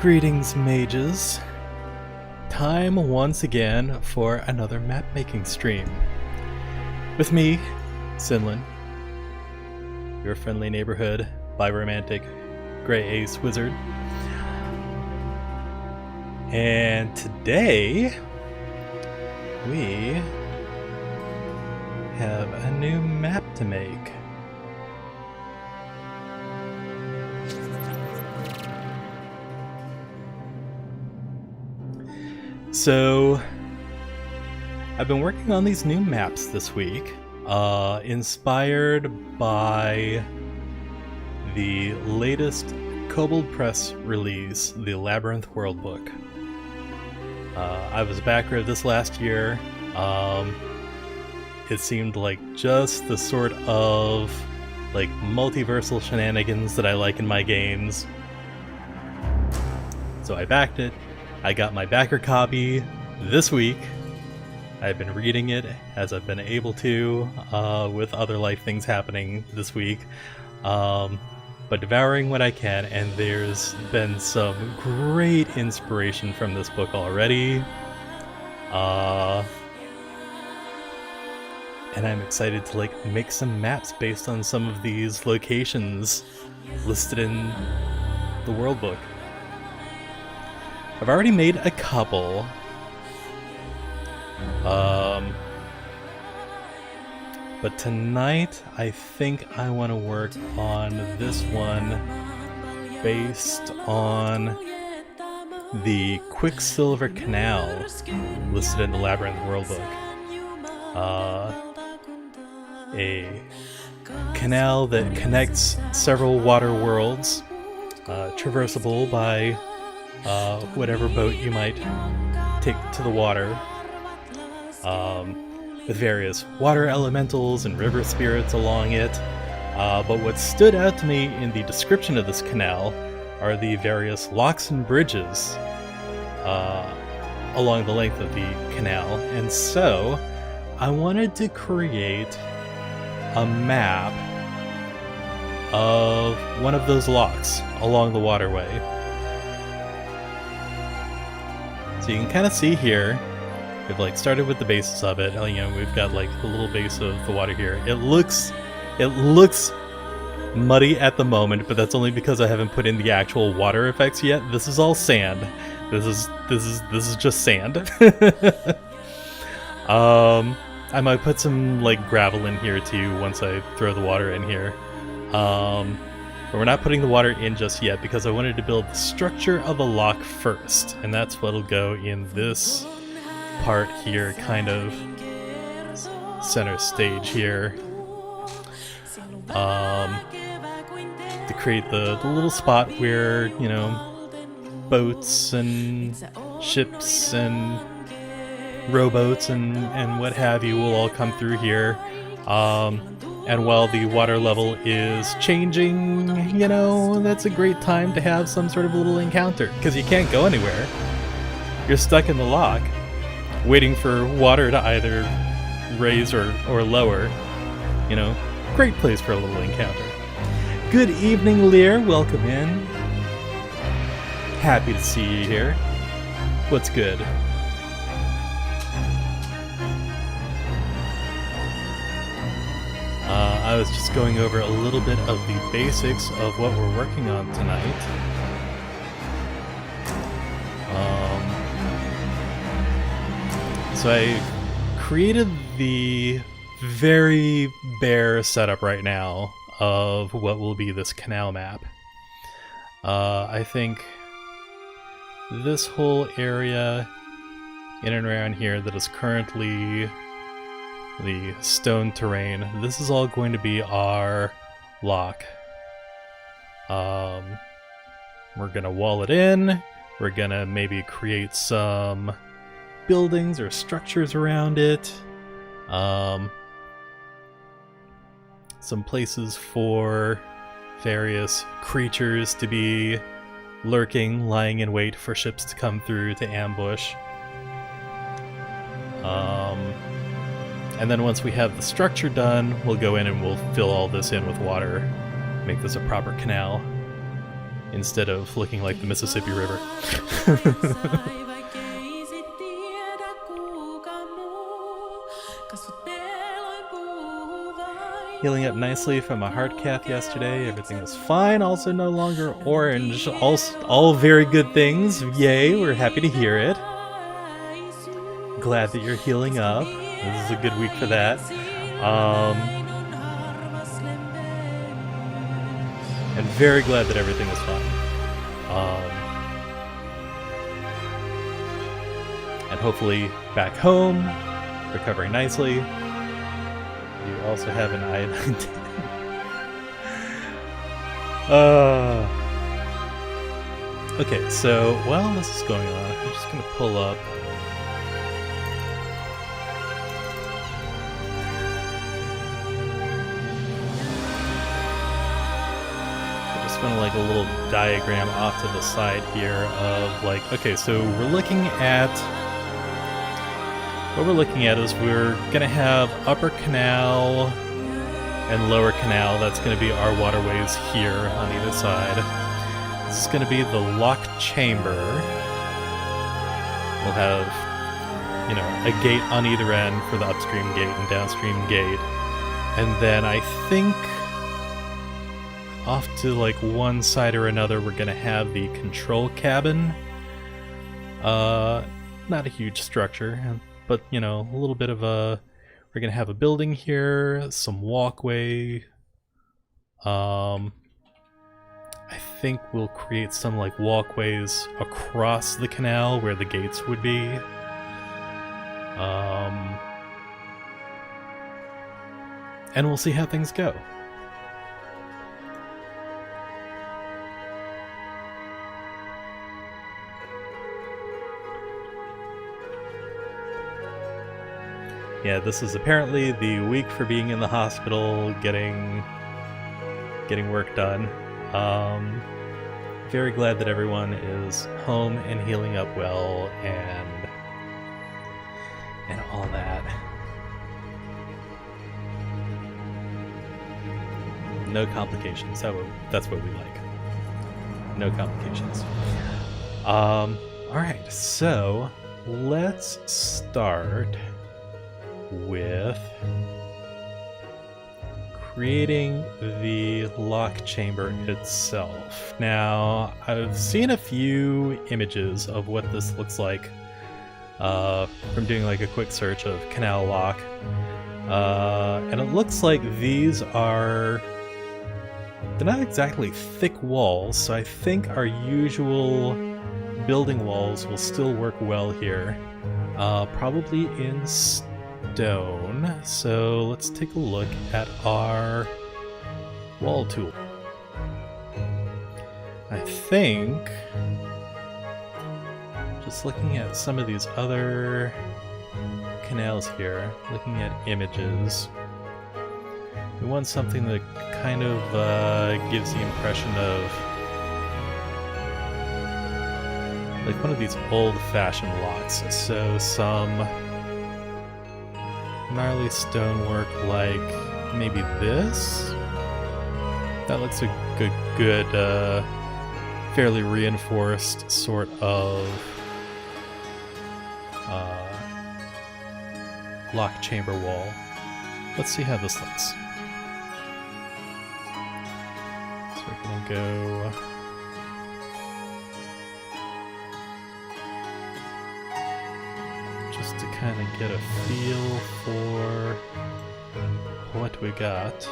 Greetings, mages. Time once again for another map-making stream. With me, Cynlan, your friendly neighborhood biromantic Grey Ace Wizard. And today, we have a new map to make. So, I've been working on these new maps this week, inspired by the latest Kobold Press release, the Labyrinth Worldbook. I was a backer of this last year. It seemed like just the sort of multiversal shenanigans that I like in my games. So I backed it. I got my backer copy this week. I've been reading it as I've been able to, with other life things happening this week. But devouring what I can, and there's been some great inspiration from this book already. And I'm excited to make some maps based on some of these locations listed in the world book. I've already made a couple. But tonight I think I want to work on this one based on the Quicksilver Canal listed in the Labyrinth Worldbook. A canal that connects several water worlds, traversable by whatever boat you might take to the water, with various water elementals and river spirits along it. But what stood out to me in the description of this canal are the various locks and bridges along the length of the canal, and so I wanted to create a map of one of those locks along the waterway. So you can kind of see here, we've started with the basis of it. We've got the little base of the water here. It looks muddy at the moment, but that's only because I haven't put in the actual water effects yet. This is all sand. This is just sand. I might put some gravel in here too once I throw the water in here. But we're not putting the water in just yet because I wanted to build the structure of the lock first, and that's what'll go in this part here, kind of center stage here, to create the little spot where boats and ships and rowboats and what have you will all come through here. And while the water level is changing, that's a great time to have some sort of little encounter, because you can't go anywhere. You're stuck in the lock, waiting for water to either raise or lower. Great place for a little encounter. Good evening, Lear. Welcome in. Happy to see you here. What's good? I was just going over a little bit of the basics of what we're working on tonight. So I created the very bare setup right now of what will be this canal map. I think this whole area in and around here that is currently the stone terrain, this is all going to be our lock. We're gonna wall it in. We're gonna maybe create some buildings or structures around it. Some places for various creatures to be lurking, lying in wait for ships to come through to ambush. And then once we have the structure done, we'll go in and we'll fill all this in with water, make this a proper canal. instead of looking like the Mississippi River. Healing up nicely from a heart cath yesterday. Everything is fine. Also no longer orange. All very good things. Yay, we're happy to hear it. Glad that you're healing up. This is a good week for that. And very glad that everything is fine. And hopefully back home, recovering nicely. You also have an iodine. Okay, so while this is going on, I'm just going to pull up. I just want to like a little diagram off to the side here of like, okay, so we're looking at. What we're looking at is we're going to have Upper Canal and Lower Canal. That's going to be our waterways here on either side. This is going to be the lock chamber. We'll have, you know, a gate on either end for the upstream gate and downstream gate. And then I think off to like one side or another, we're going to have the control cabin. Not a huge structure. But, you know, a little bit of a... We're going to have a building here, some walkway. I think we'll create some, like, walkways across the canal where the gates would be. And we'll see how things go. Yeah, this is apparently the week for being in the hospital, getting work done. Very glad that everyone is home and healing up well and all that. No complications. That's what we like. No complications. Alright, so let's start with creating the lock chamber itself. Now, I've seen a few images of what this looks like from doing like a quick search of canal lock. And it looks like these are... they're not exactly thick walls, so I think our usual building walls will still work well here. Probably in stone. So let's take a look at our wall tool. I think, just looking at some of these other canals here, looking at images, we want something that kind of gives the impression of like one of these old-fashioned locks. So some gnarly stonework like maybe this. That looks a good fairly reinforced sort of lock chamber wall. Let's see how this looks. So we're gonna go just to kind of get a feel for what we got.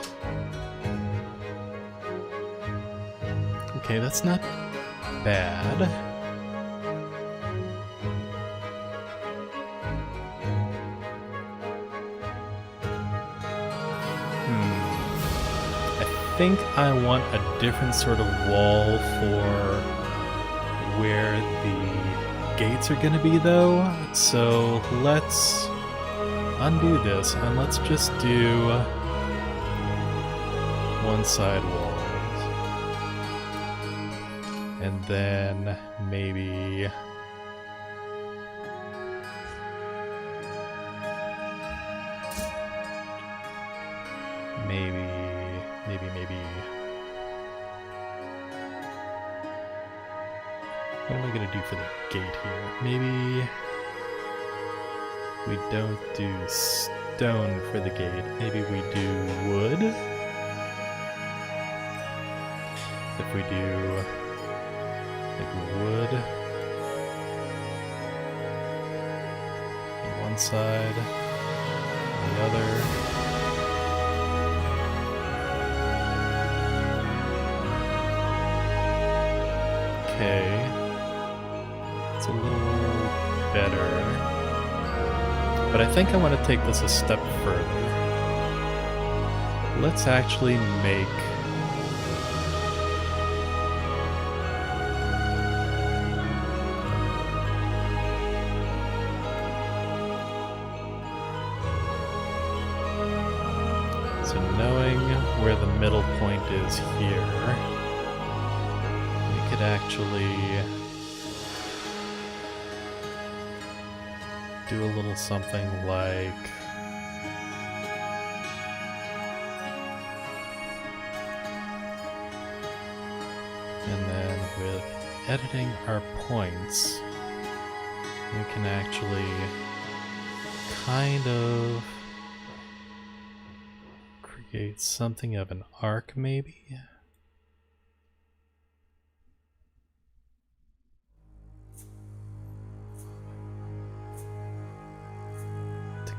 Okay, that's not bad. I think I want a different sort of wall for where the gates are going to be, though. So let's undo this and let's just do one side wall. And then maybe What am I going to do for the gate here? Maybe we don't do stone for the gate. Maybe we do wood. If we do like wood on one side, on the other. Okay, it's a little better, but I think I want to take this a step further. Let's actually make so knowing where the middle point is here, could actually do a little something like and then with editing our points we can actually kind of create something of an arc maybe.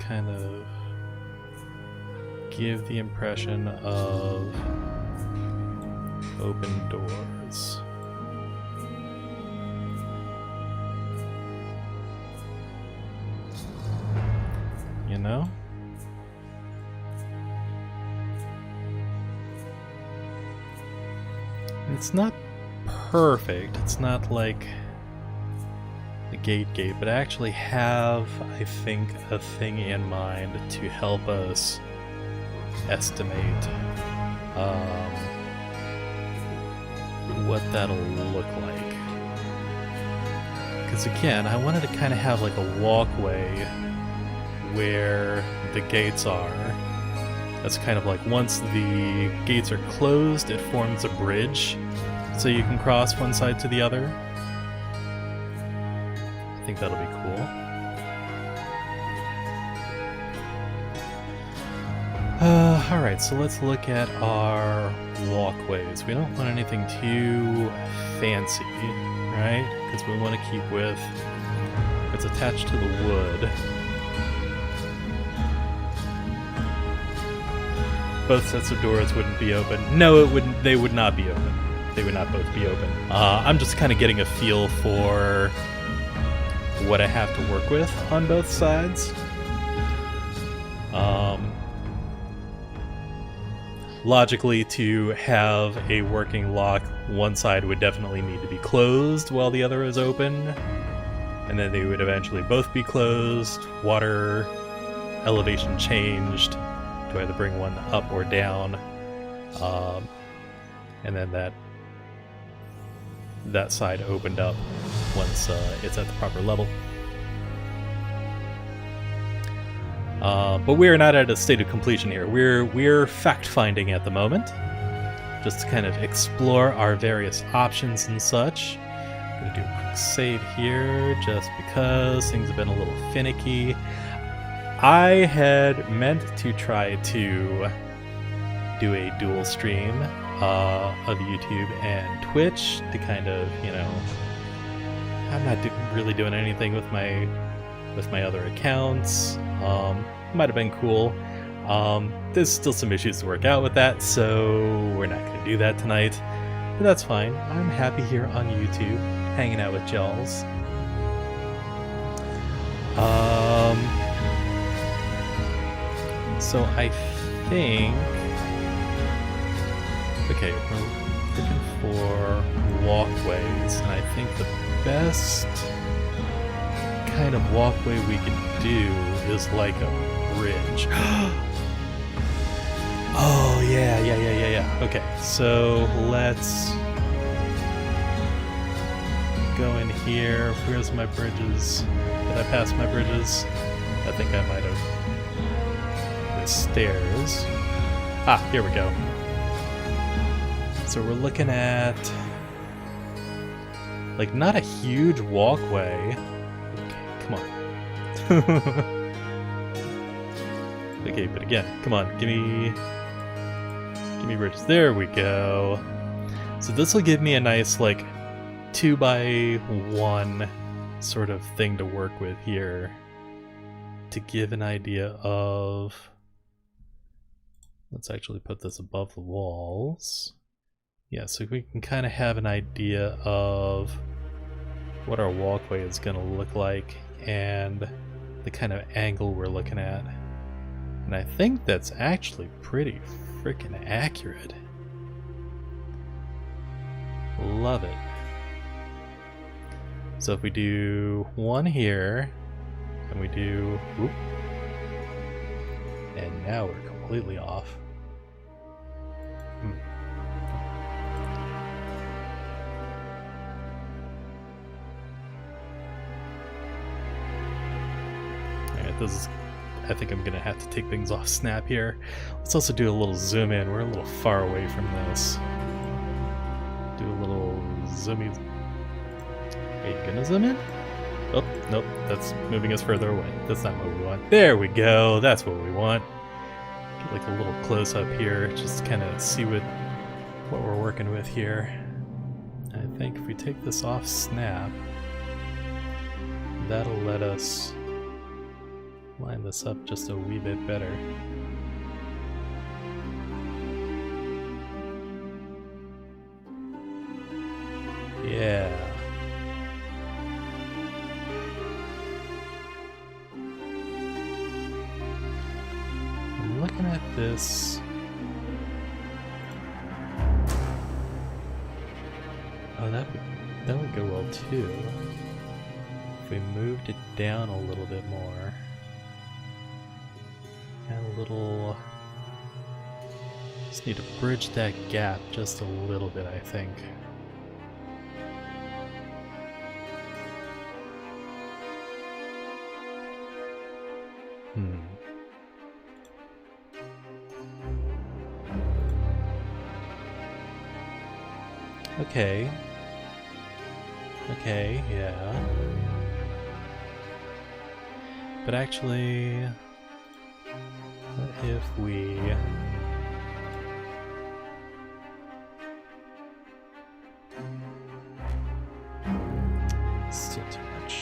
Kind of give the impression of open doors. You know? It's not perfect. It's not like the gate, but I actually have, I think, a thing in mind to help us estimate what that'll look like. Because again, I wanted to kind of have like a walkway where the gates are. That's kind of like once the gates are closed, it forms a bridge so you can cross one side to the other. I think that'll be cool. Alright, so let's look at our walkways. We don't want anything too fancy, right? Because we want to keep with it's attached to the wood. Both sets of doors wouldn't be open. No, it wouldn't. They would not be open. They would not both be open. I'm just kind of getting a feel for what I have to work with on both sides. Logically, to have a working lock, one side would definitely need to be closed while the other is open, and then they would eventually both be closed, water elevation changed to either bring one up or down, and then that side opened up once it's at the proper level. But we are not at a state of completion here. We're fact-finding at the moment, just to kind of explore our various options and such. I'm gonna do a quick save here, just because things have been a little finicky. I had meant to try to do a dual stream of YouTube and Twitch to kind of, you know, I'm not really doing anything with my other accounts. Might have been cool. There's still some issues to work out with that, so we're not going to do that tonight. But that's fine. I'm happy here on YouTube, hanging out with y'alls. So I think... Okay, we're looking for walkways, and I think the best kind of walkway we can do is like a bridge. Oh, yeah. Okay, so let's go in here. Where's my bridges? Did I pass my bridges? I think I might have. The stairs. Ah, here we go. So we're looking at Like, not a huge walkway. Okay, come on. Okay, but again, come on, give me bridges. There we go. So this will give me a nice, like, 2x1 sort of thing to work with here to give an idea of... Let's actually put this above the walls. Yeah, so we can kind of have an idea of what our walkway is going to look like and the kind of angle we're looking at. And I think that's actually pretty freaking accurate. Love it. So if we do one here, and we do... Whoop, and now we're completely off. Alright, this is... I think I'm gonna have to take things off snap here. Let's also do a little zoom in. We're a little far away from this. Do a little zoomy. Are you gonna zoom in? Oh, nope, that's moving us further away. That's not what we want. There we go, that's what we want. Get like a little close up here, just to kind of see what we're working with here. I think if we take this off snap, that'll let us line this up just a wee bit better. Yeah. I'm looking at this. Oh, that would go well too. If we moved it down a little bit more. And a little... Just need to bridge that gap just a little bit, I think. Okay. Okay, yeah. But actually, what if we... Still too much.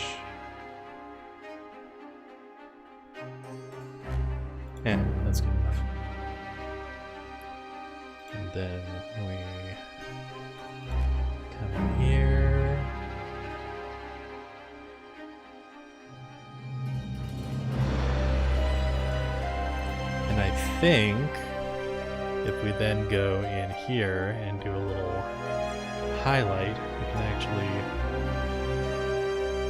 Yeah, that's good enough. And then we come in here. And I think if we then go in here and do a little highlight, we can actually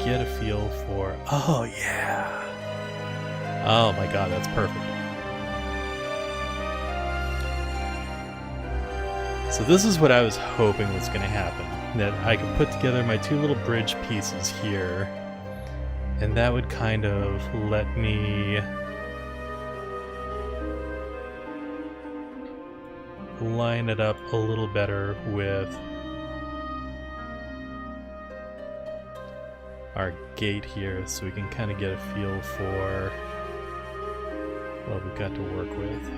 get a feel for... Oh, yeah! Oh my god, that's perfect. So this is what I was hoping was going to happen. That I could put together my two little bridge pieces here, and that would kind of let me line it up a little better with our gate here, so we can kind of get a feel for what we've got to work with.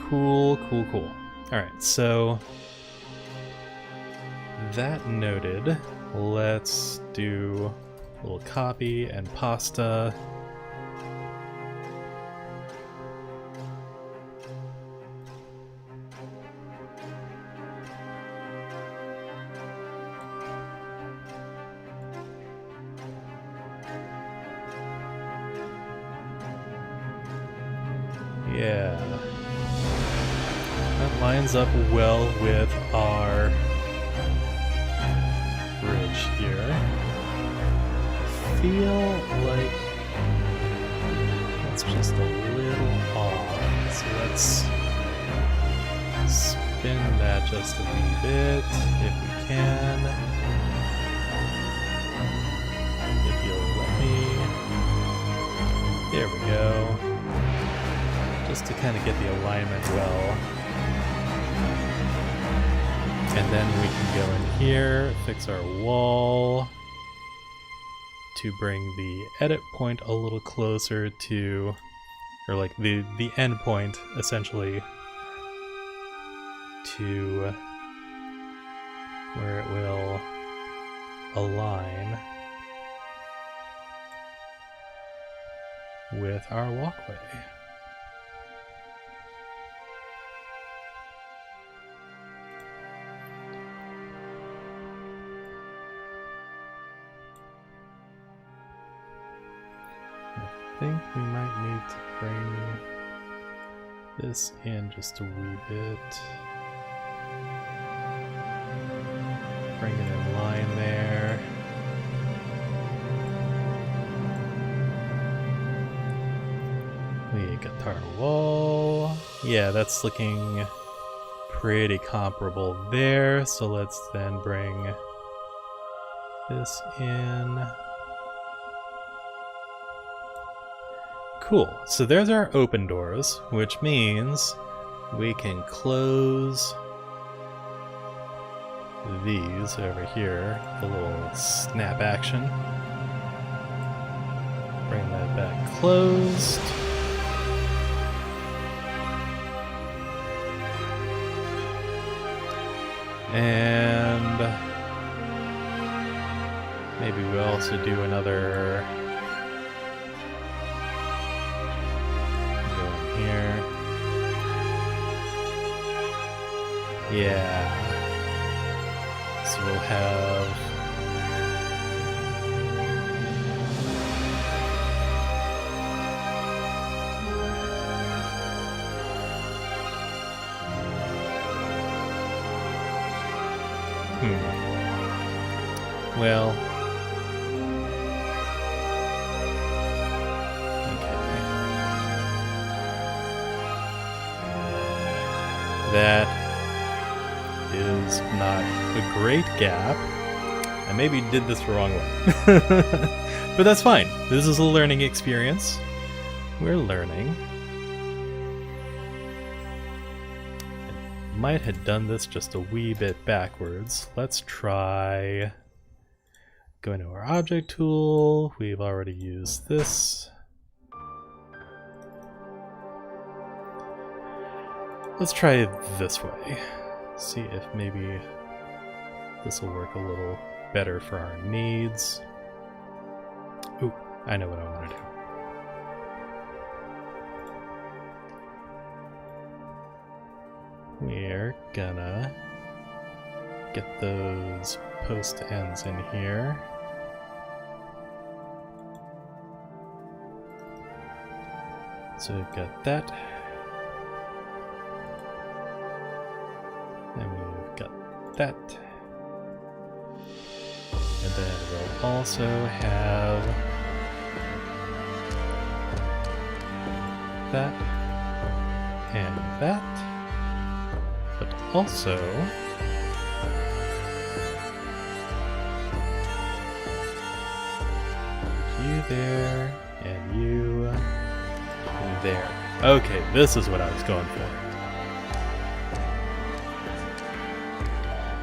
Cool, cool, cool. Alright, so that noted, let's do a little copy and pasta. Yeah. That lines up well with our bridge here. I feel like that's just a little off. So let's spin that just a wee bit if we can. If you'll let me. There we go. Just to kind of get the alignment well. And then we can go in here, fix our wall to bring the edit point a little closer to, or like the end point essentially, to where it will align with our walkway. I think we might need to bring this in just a wee bit. Bring it in line there. We got our wall. Yeah, that's looking pretty comparable there. So let's then bring this in. Cool. So there's our open doors, which means we can close these over here, the little snap action. Bring that back closed. And maybe we'll also do another go in here. Yeah. So we'll have well, okay. That is not a great gap. I maybe did this the wrong way. But that's fine. This is a learning experience. We're learning. Might have done this just a wee bit backwards. Let's try going to our object tool. We've already used this. Let's try it this way. See if maybe this will work a little better for our needs. Ooh, I know what I want to do. We're gonna get those post ends in here. So we've got that. And we've got that. And then we'll also have that and that. But also you there and you there. Okay, this is what I was going for.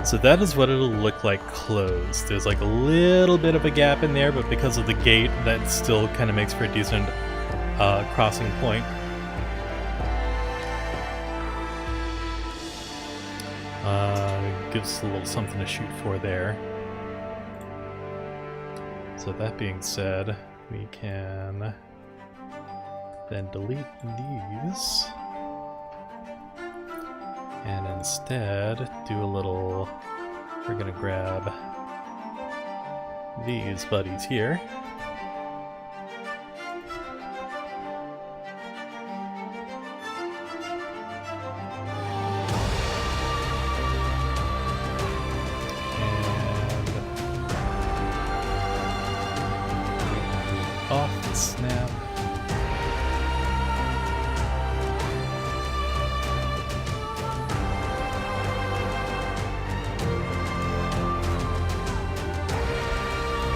So that is what it'll look like closed. There's like a little bit of a gap in there, but because of the gate, that still kind of makes for a decent crossing point. Gives us a little something to shoot for there. So that being said, we can then delete these and instead do a little, we're gonna grab these buddies here. Off the snap.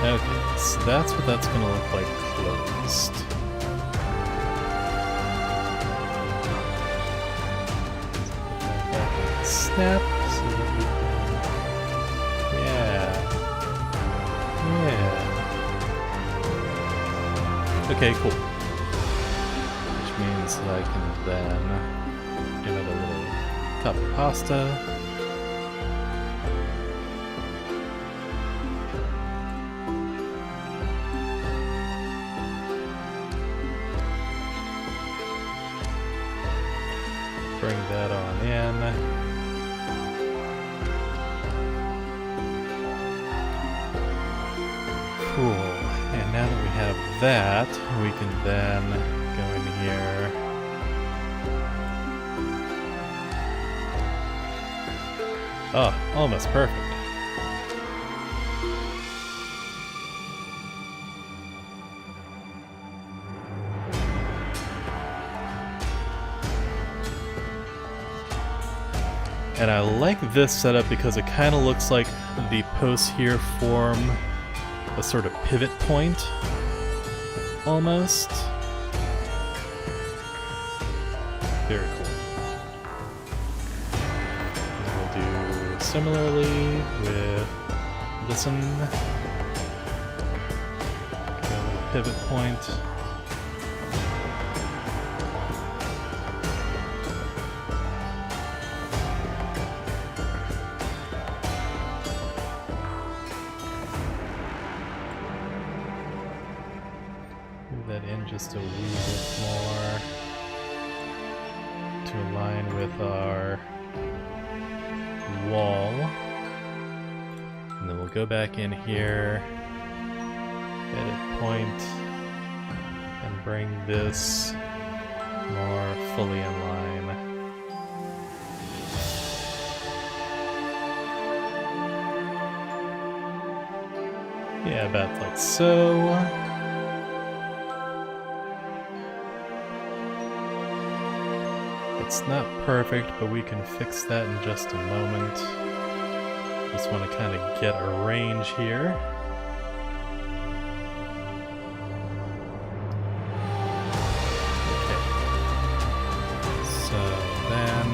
Okay, so that's what that's going to look like closed. Snap so that we can Okay, cool. Which means that I can then do another little cup of pasta. Bring that on in. Cool. And now that we have that, we can then go in here. Oh, almost perfect. And I like this setup because it kind of looks like the posts here form a sort of pivot point, almost. Very cool. And we'll do similarly with this one. Got a little pivot point. That in just a wee bit more to align with our wall. And then we'll go back in here, edit point, and bring this more fully in line. Yeah, about like so. It's not perfect, but we can fix that in just a moment. Just want to kind of get a range here. Okay. So then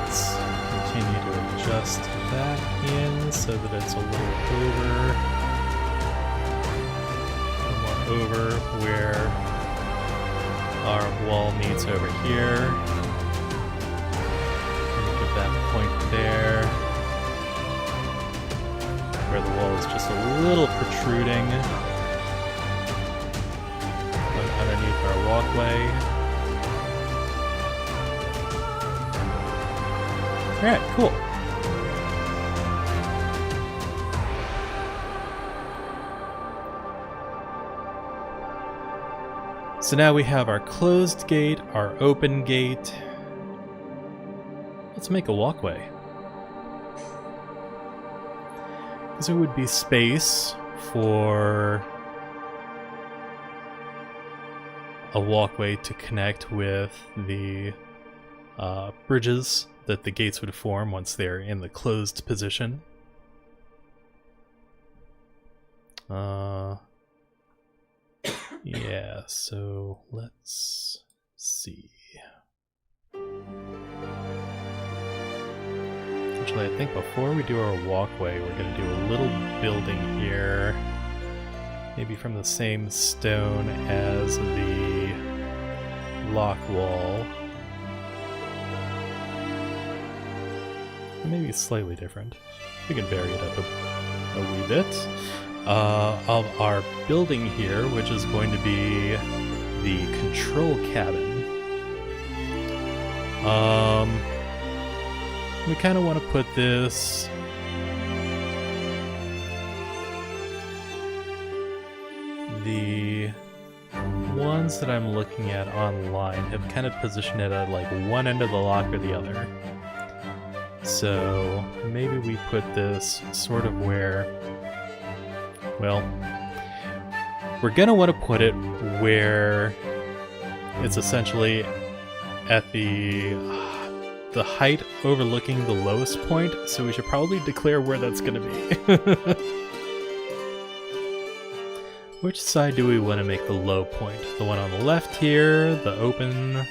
let's continue to adjust that in so that it's a little more over where our wall meets over here. And give that point there, where the wall is just a little protruding underneath our walkway. Alright, cool. So now we have our closed gate, our open gate. Let's make a walkway. Because there would be space for a walkway to connect with the bridges that the gates would form once they're in the closed position. Yeah, so let's see. Actually, I think before we do our walkway, we're going to do a little building here. Maybe from the same stone as the lock wall. Or maybe slightly different. We can vary it up a wee bit. Of our building here, which is going to be the control cabin. We kind of want to put this the ones that I'm looking at online have kind of positioned it at like one end of the lock or the other. So maybe we put this sort of where, well, we're going to want to put it where it's essentially at the height overlooking the lowest point, so we should probably declare where that's going to be. Which side do we want to make the low point? The one on the left here, the open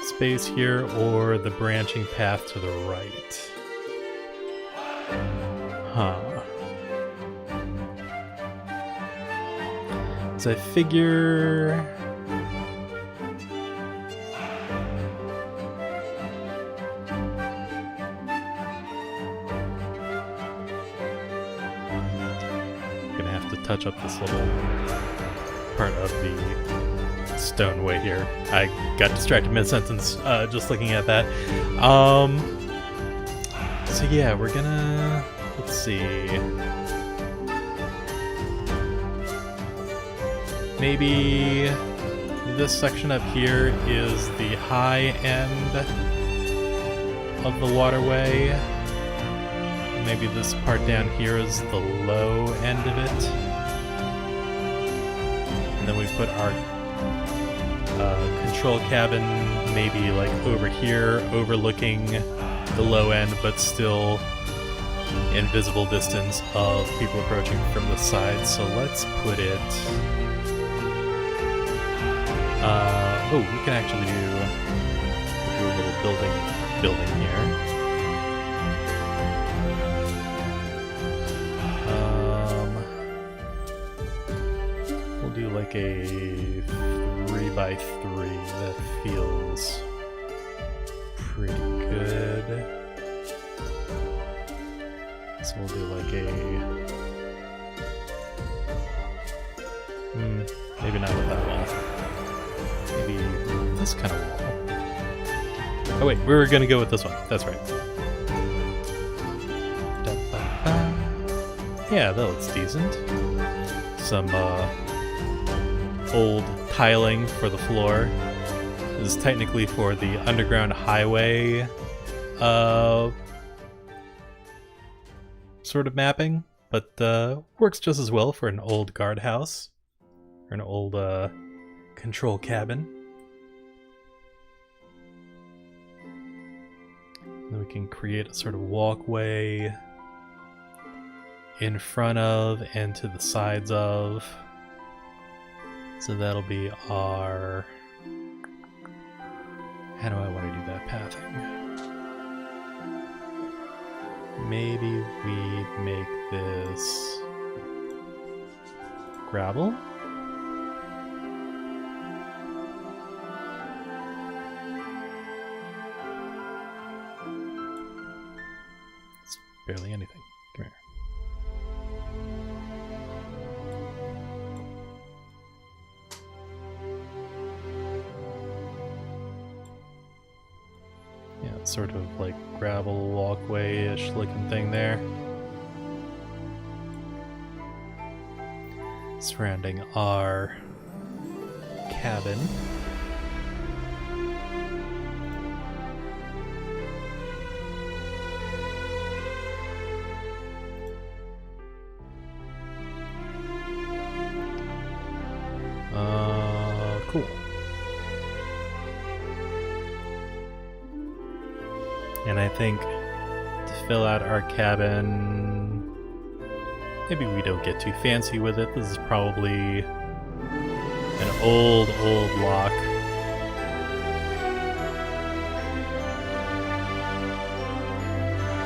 space here, or the branching path to the right? Huh. So I figure... gonna have to touch up this little part of the stoneway here. I got distracted mid-sentence just looking at that. So yeah, we're gonna... let's see... maybe this section up here is the high end of the waterway. Maybe this part down here is the low end of it. And then we put our control cabin maybe like over here, overlooking the low end, but still in visible distance of people approaching from the side. So let's put it... oh, we can actually do a little building here. We'll do like a 3x3. That feels pretty good. So we'll do like a... maybe not with that wall. Maybe this kind of wall. Oh wait, we were gonna go with this one. That's right. Yeah, that looks decent. Some old tiling for the floor. This is technically for the underground highway sort of mapping, but works just as well for an old guardhouse or an old control cabin. Then we can create a sort of walkway in front of and to the sides of. So that'll be our... how do I want to do that pathing? Maybe we make this gravel? It's barely anything. Come here. Yeah, it's sort of like gravel walkway-ish looking thing there. Surrounding our cabin. Cool. And I think to fill out our cabin, maybe we don't get too fancy with it. This is probably an old lock.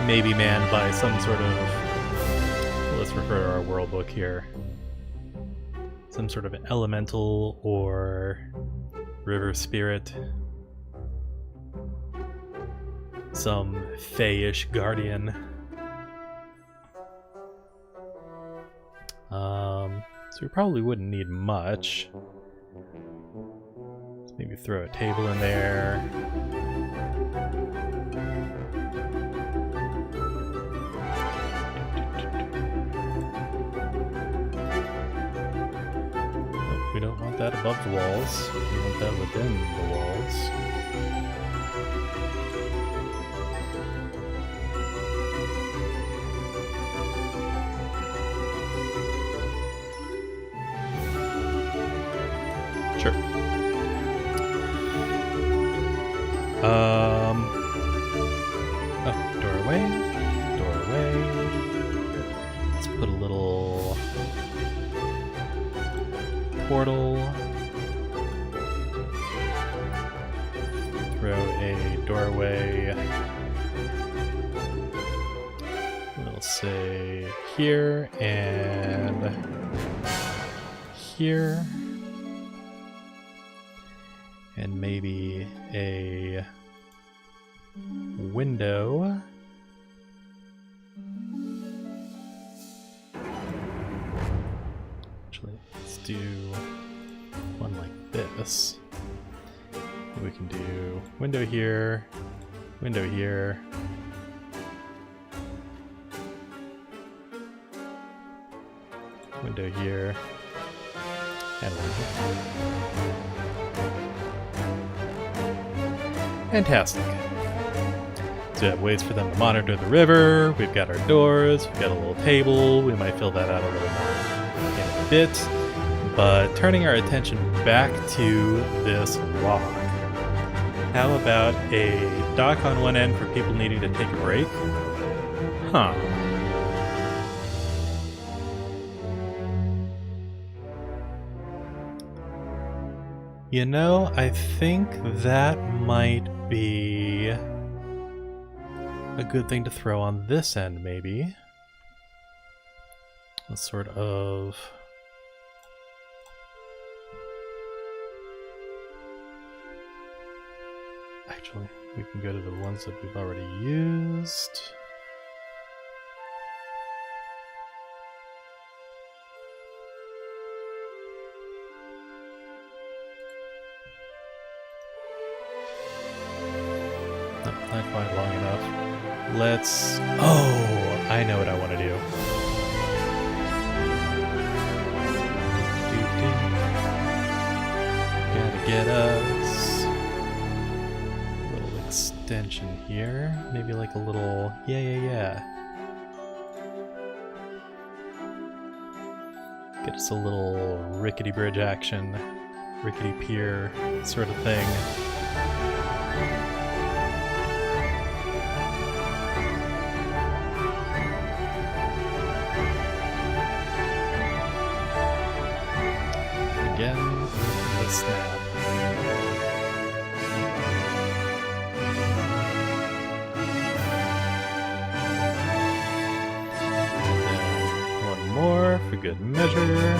Maybe manned by some sort of, let's refer to our world book here, some sort of elemental or river spirit. Some fey-ish guardian. So we probably wouldn't need much. Let's maybe throw a table in there. We don't want that above the walls. We want that within the walls. Sure. Oh, doorway. Let's put a little portal. Throw a doorway. We'll say here and here. And maybe a window. Actually, let's do one like this. We can do window here, window here. Window here, and window. Fantastic. So we have ways for them to monitor the river, we've got our doors, we've got a little table, we might fill that out a little more in a bit, but turning our attention back to this log. How about a dock on one end for people needing to take a break? Huh. You know, I think that might be a good thing to throw on this end, maybe. A sort of... Actually, we can go to the ones that we've already used. Not quite long enough. Let's... Oh! I know what I want to do. Gotta get us a little extension here. Maybe like a little... Yeah. Get us a little rickety bridge action. Rickety pier sort of thing. Again, the snap. And one more for good measure.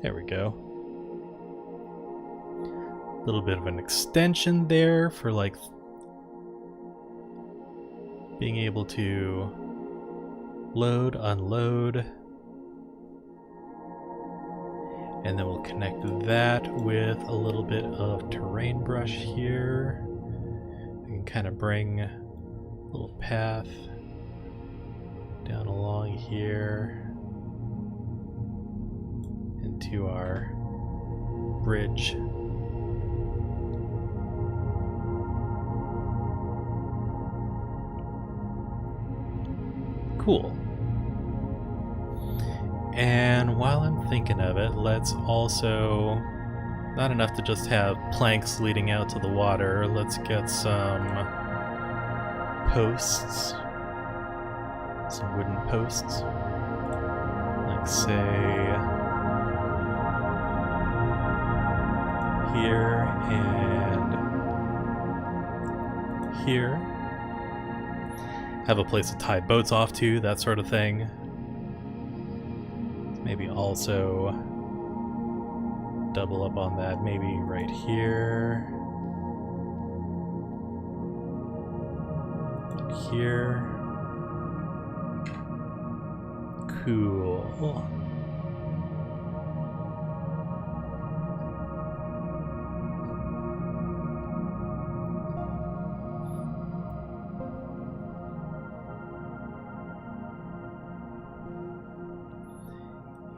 There we go. A little bit of an extension there for like being able to load, unload, and then we'll connect that with a little bit of terrain brush here. We can kind of bring a little path down along here into our bridge. Cool. And while I'm thinking of it, let's also, not enough to just have planks leading out to the water, let's get some posts, some wooden posts, like say here and here. Have a place to tie boats off to, that sort of thing. Maybe also double up on that, maybe right here. Here. Cool.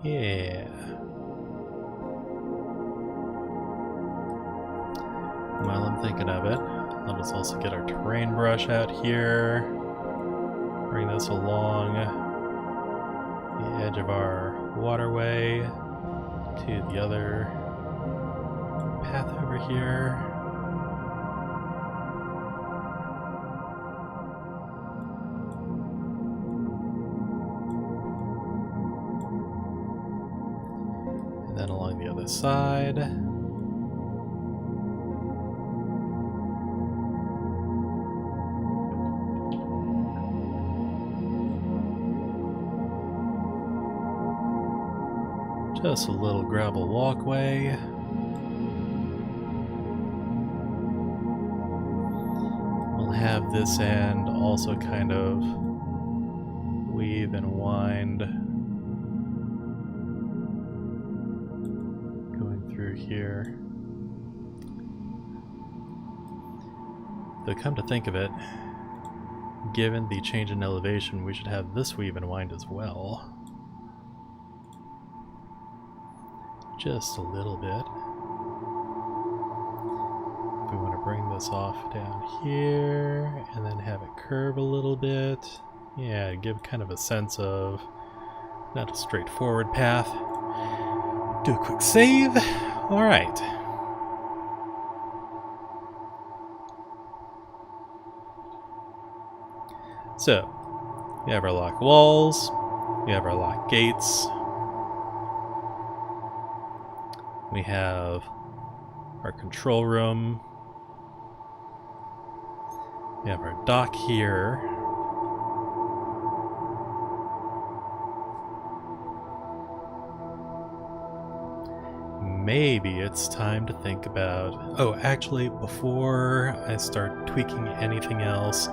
Yeah. While I'm thinking of it, let us also get our terrain brush out here. Bring this along the edge of our waterway to the other path over here. And then along the other side. Just a little gravel walkway. We'll have this end also kind of weave and wind going through here. Though come to think of it, given the change in elevation, we should have this weave and wind as well. Just a little bit. If we want to bring this off down here and then have it curve a little bit. Yeah, give kind of a sense of not a straightforward path. Do a quick save. Alright. So, we have our lock walls, we have our lock gates, we have our control room, we have our dock here, maybe it's time to think about... Oh, actually, before I start tweaking anything else,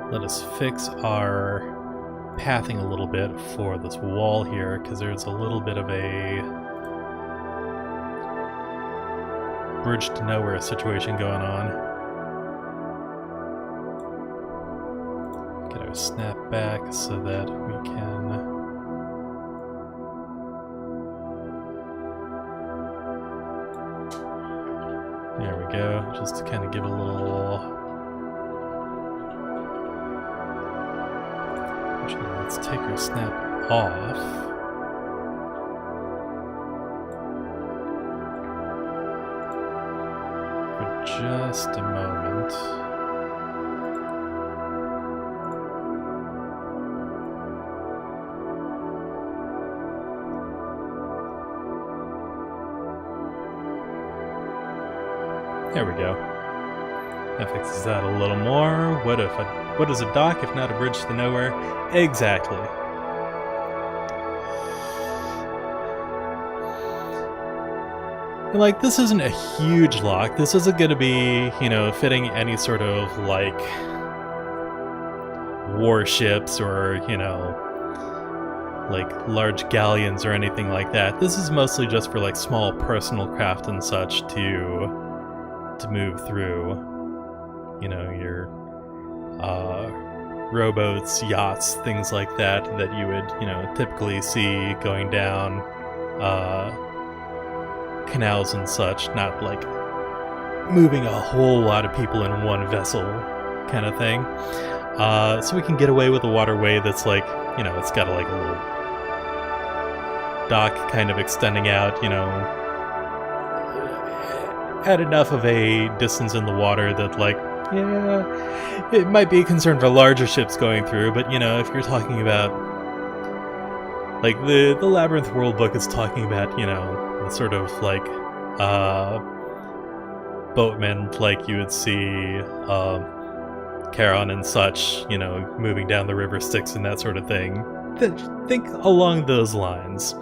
let us fix our pathing a little bit for this wall here, because there's a little bit of a bridge to nowhere situation going on. Get our snap back so that we can... There we go, just to kind of give a little... Let's take our snap off. For just a moment. There we go. That fixes that a little more. What is a dock if not a bridge to nowhere? Exactly. And like, this isn't a huge lock. This isn't going to be, you know, fitting any sort of like warships or, you know, like large galleons or anything like that. This is mostly just for like small personal craft and such to move through, you know, your rowboats, yachts, things like that you would, you know, typically see going down canals and such, not like moving a whole lot of people in one vessel kind of thing. So we can get away with a waterway that's like, you know, it's got like a little dock kind of extending out, you know, at enough of a distance in the water that, like, yeah, it might be a concern for larger ships going through, but, you know, if you're talking about, like, the Labyrinth Worldbook is talking about, you know, the sort of, like, boatmen like you would see Charon and such, you know, moving down the river Styx and that sort of thing. Think along those lines.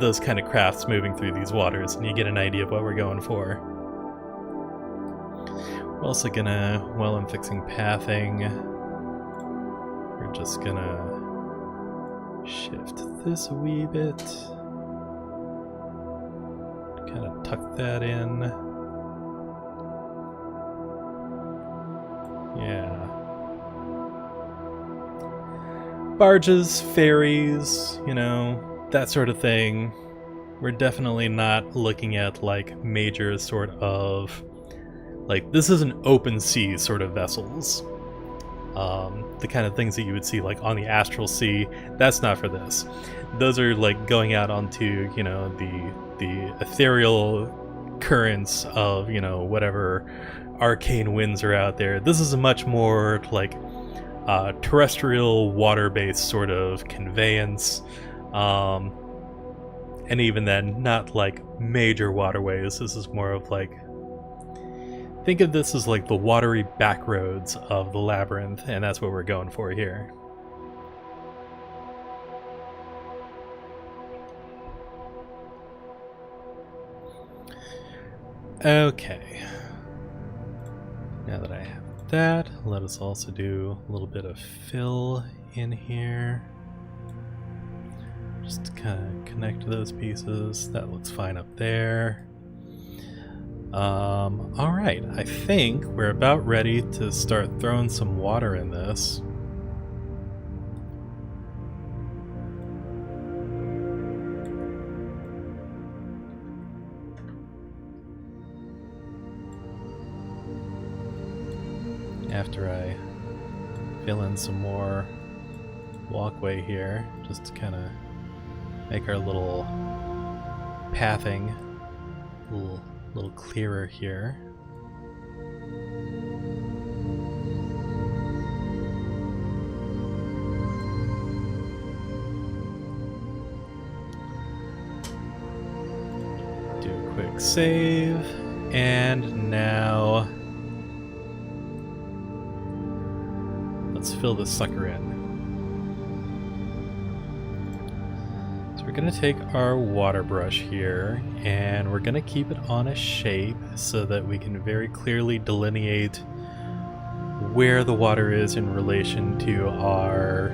Those kind of crafts moving through these waters, and you get an idea of what we're going for. We're also gonna, while I'm fixing pathing, we're just gonna shift this a wee bit. Kind of tuck that in. Yeah. Barges, ferries, you know, that sort of thing. We're definitely not looking at like major sort of, like, this isn't open sea sort of vessels. The kind of things that you would see like on the Astral Sea, that's not for this. Those are like going out onto, you know, the ethereal currents of, you know, whatever arcane winds are out there. This is a much more like terrestrial water-based sort of conveyance. And even then, not like major waterways. This is more of like, think of this as like the watery backroads of the labyrinth, and that's what we're going for here. Okay. Now that I have that, let us also do a little bit of fill in here. Just to kind of connect those pieces. That looks fine up there. Alright, I think we're about ready to start throwing some water in this. After I fill in some more walkway here, just to kind of make our little pathing a little clearer here. Do a quick save, and now let's fill this sucker in. So we're going to take our water brush here, and we're going to keep it on a shape so that we can very clearly delineate where the water is in relation to our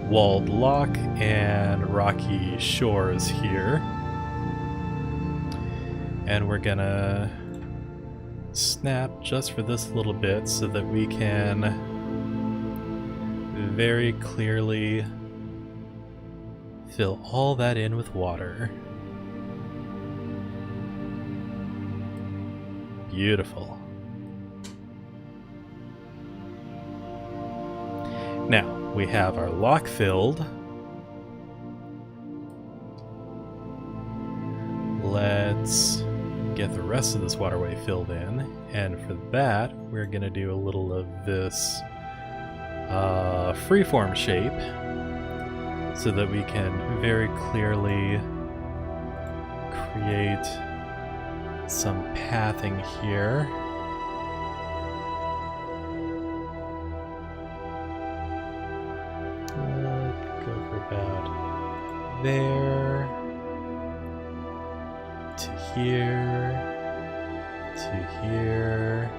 walled lock and rocky shores here. And we're going to snap just for this little bit so that we can very clearly fill all that in with water. Beautiful. Now, we have our lock filled. Let's get the rest of this waterway filled in, and for that, we're going to do a little of this freeform shape so that we can very clearly create some pathing here. Go for about there to here to here.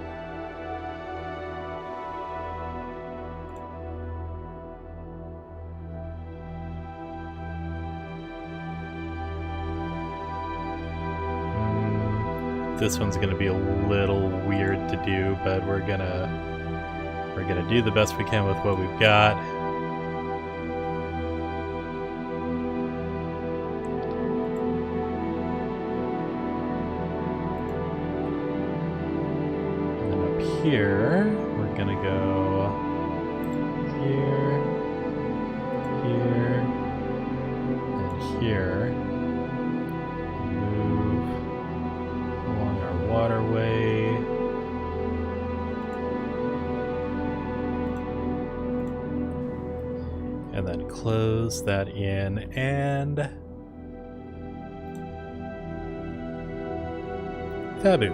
This one's gonna be a little weird to do, but we're gonna do the best we can with what we've got. And then up here, we're gonna go here, here, and here. Waterway. And then close that in, and Fabu.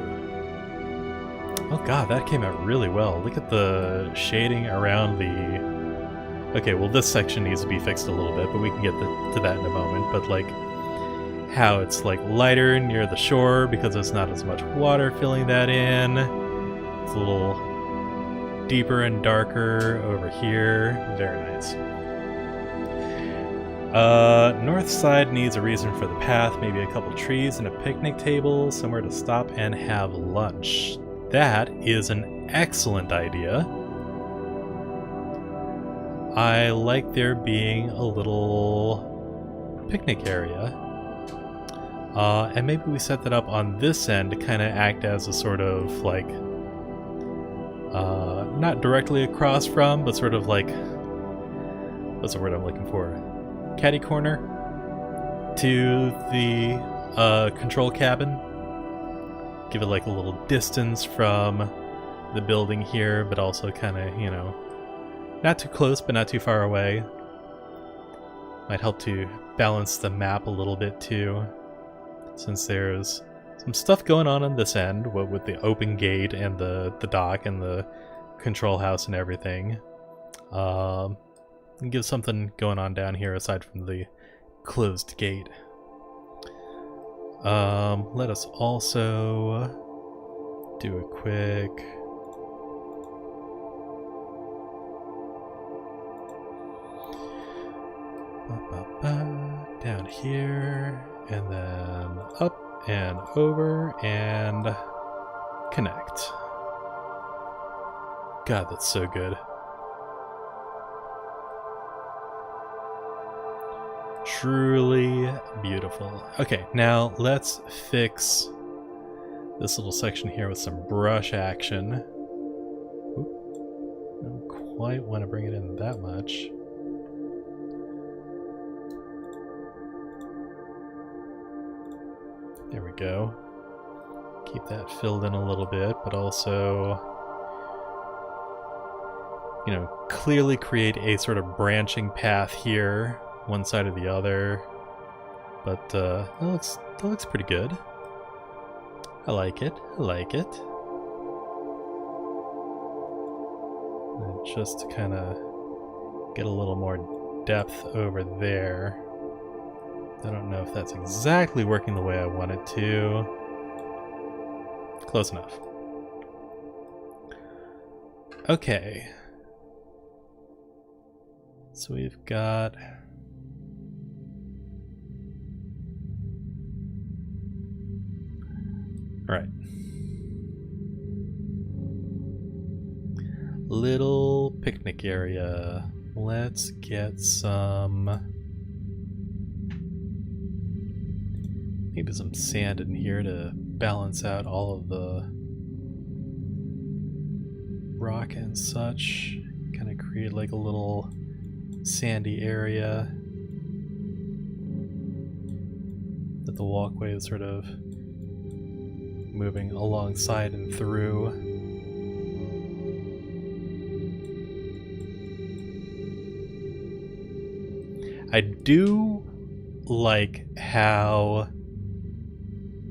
Oh god, that came out really well. Look at the shading around the... Okay, well this section needs to be fixed a little bit, but we can get to that in a moment. But like, how it's like lighter near the shore because there's not as much water filling that in. It's a little deeper and darker over here. Very nice. North side needs a reason for the path, maybe a couple trees and a picnic table, somewhere to stop and have lunch. That is an excellent idea. I like there being a little picnic area. And maybe we set that up on this end to kind of act as a sort of like, not directly across from, but sort of like, what's the word I'm looking for? Catty corner to the control cabin. Give it like a little distance from the building here, but also kind of, you know, not too close, but not too far away. Might help to balance the map a little bit too, since there's some stuff going on this end, what with the open gate and the dock and the control house and everything. And give something going on down here aside from the closed gate. Let us also do a quick down here, and then up and over and connect. God, that's so good. Truly beautiful. Okay, now let's fix this little section here with some brush action. Oop. Don't quite want to bring it in that much. There we go. Keep that filled in a little bit, but also, you know, clearly create a sort of branching path here, one side or the other. But that looks pretty good. I like it. I like it. And just to kind of get a little more depth over there. I don't know if that's exactly working the way I want it to. Close enough. Okay. So we've got... Right. Little picnic area. Let's get some... maybe some sand in here to balance out all of the rock and such. Kind of create like a little sandy area that the walkway is sort of moving alongside and through. I do like how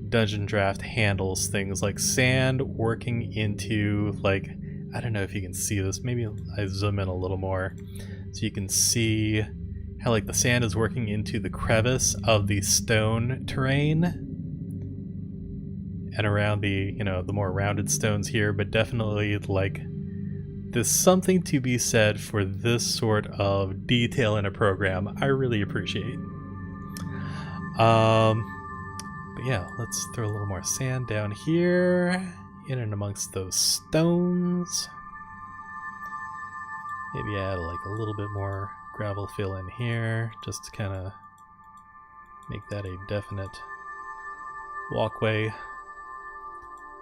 Dungeon Draft handles things like sand working into, like, I don't know if you can see this, maybe I zoom in a little more so you can see how like the sand is working into the crevice of the stone terrain and around the, you know, the more rounded stones here, but definitely like there's something to be said for this sort of detail in a program I really appreciate. But yeah, let's throw a little more sand down here, in and amongst those stones. Maybe add like a little bit more gravel fill in here, just to kind of make that a definite walkway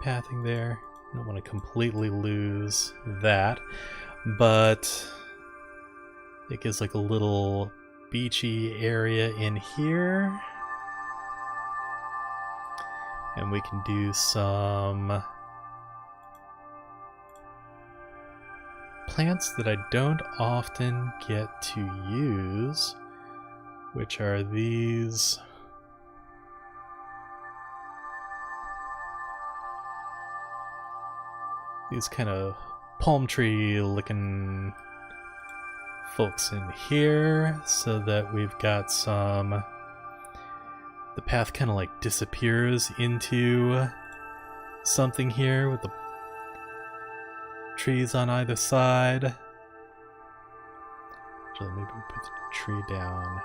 pathing there. I don't want to completely lose that, but it gives like a little beachy area in here. And we can do some plants that I don't often get to use, which are these kind of palm tree looking folks in here, so that we've got some, the path kind of like disappears into something here with the trees on either side. So maybe we put the tree down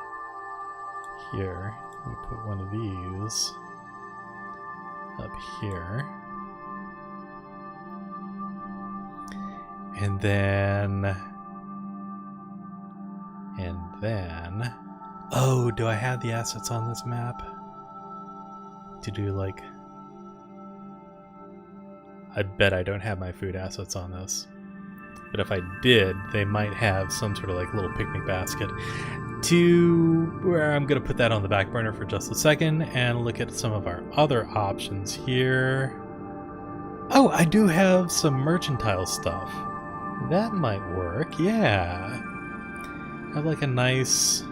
here. We put one of these up here. And then... oh, do I have the assets on this map to do like... I bet I don't have my food assets on this. But if I did, they might have some sort of like little picnic basket to where I'm going to put that on the back burner for just a second and look at some of our other options here. Oh, I do have some mercantile stuff. That might work, yeah. I have like a nice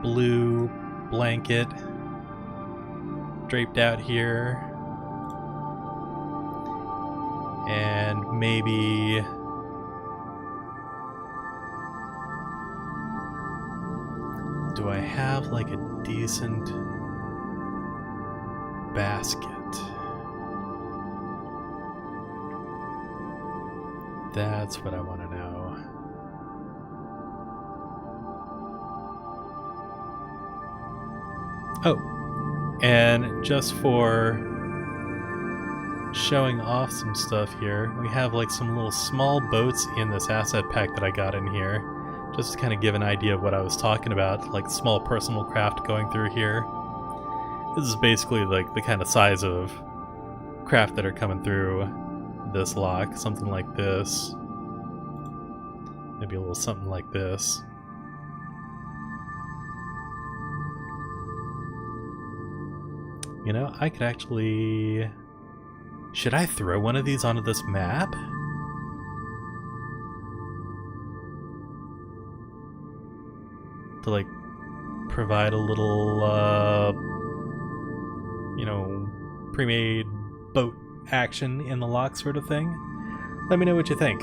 blue blanket draped out here. And maybe do I have like a decent basket? That's what I want to know. Oh, and just for showing off some stuff here, we have like some little small boats in this asset pack that I got in here, just to kind of give an idea of what I was talking about, like small personal craft going through here. This is basically like the kind of size of craft that are coming through this lock, something like this, maybe a little something like this. You know, I could actually... Should I throw one of these onto this map? To like provide a little, you know, pre-made boat action in the lock sort of thing? Let me know what you think.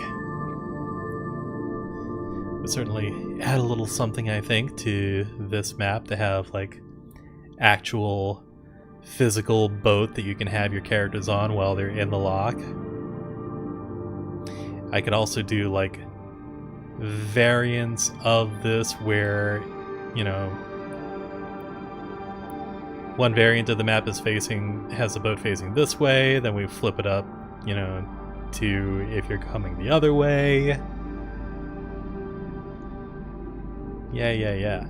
Would certainly add a little something, I think, to this map to have like actual physical boat that you can have your characters on while they're in the lock. I could also do like variants of this where, you know, one variant of the map has the boat facing this way, then we flip it up, you know, to if you're coming the other way. Yeah.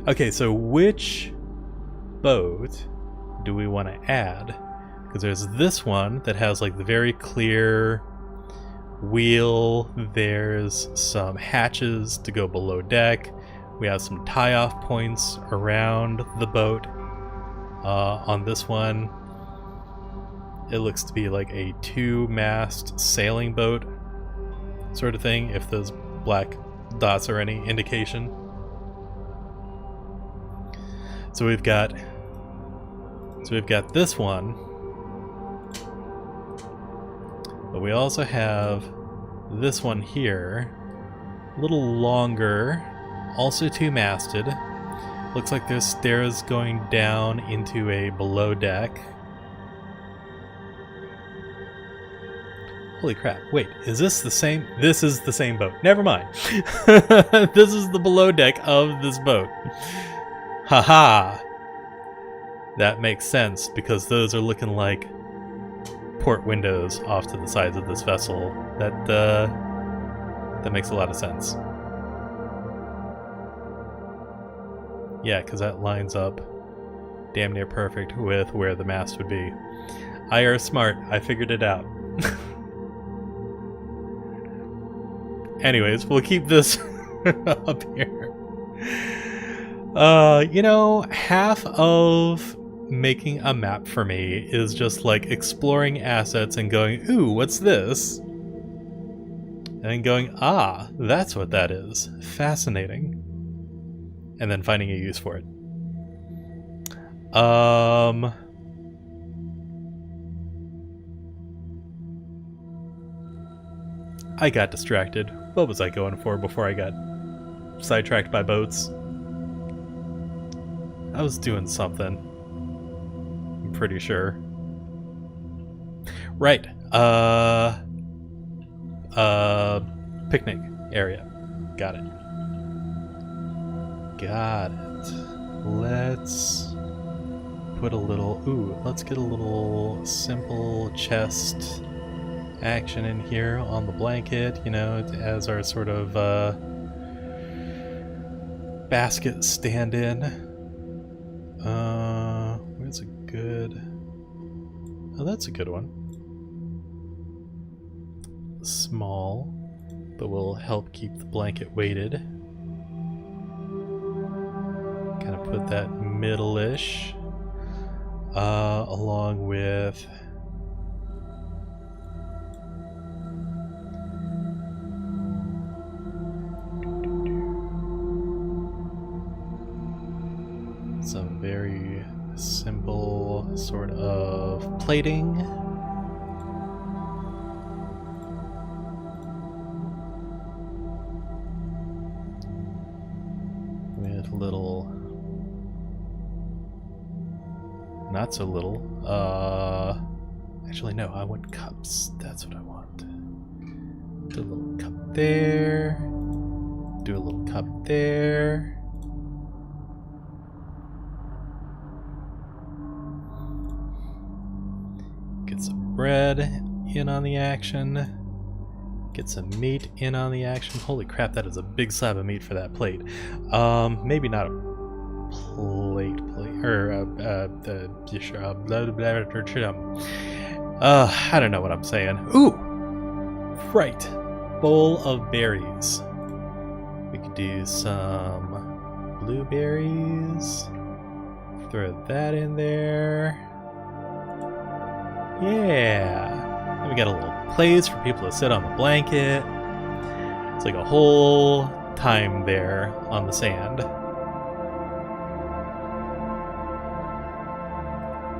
Okay, so which boat do we want to add? Because there's this one that has like the very clear wheel, there's some hatches to go below deck, we have some tie-off points around the boat. On this one, it looks to be like a 2-mast sailing boat sort of thing, if those black dots are any indication. So we've got this one, but we also have this one here, a little longer, also 2-masted. Looks like there's stairs going down into a below deck. Holy crap, wait, is this the same? This is the same boat. Never mind. This is the below deck of this boat. Haha. That makes sense, because those are looking like port windows off to the sides of this vessel. That makes a lot of sense. Yeah, because that lines up damn near perfect with where the mast would be. I are smart. I figured it out. Anyways, we'll keep this up here. You know, half of making a map for me is just like exploring assets and going, ooh, what's this? And then going, ah, that's what that is. Fascinating. And then finding a use for it. I got distracted. What was I going for before I got sidetracked by boats? I was doing something. I'm pretty sure. Right. Picnic area. Got it. Got it. Let's put a little... Ooh, let's get a little simple chest action in here on the blanket, you know, as our sort of basket stand-in. Where's a good... Oh, that's a good one. Small, but will help keep the blanket weighted. Kind of put that middle-ish, along with... some very simple sort of plating. With little Not so little. Actually, no, I want cups. That's what I want. Do a little cup there. Do a little cup there. Get some bread in on the action. Get some meat in on the action. Holy crap, that is a big slab of meat for that plate. Maybe not a plate, or I don't know what I'm saying. Ooh, right, bowl of berries. We could do some blueberries. Throw that in there. Yeah. And we got a little place for people to sit on the blanket. It's like a whole time there on the sand.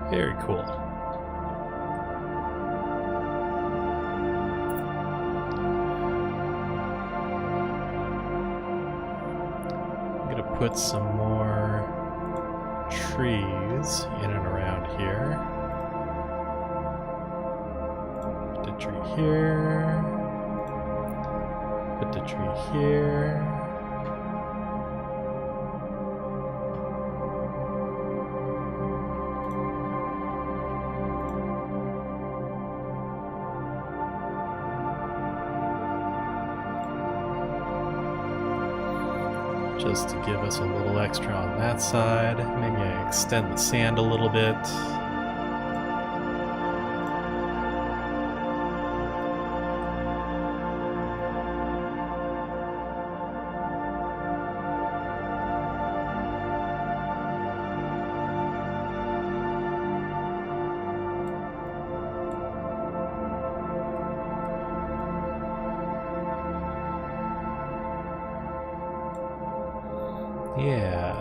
Very cool. I'm gonna put some more trees in and around here. Put a tree here. Put the tree here. Just to give us a little extra on that side. Maybe I extend the sand a little bit. Yeah.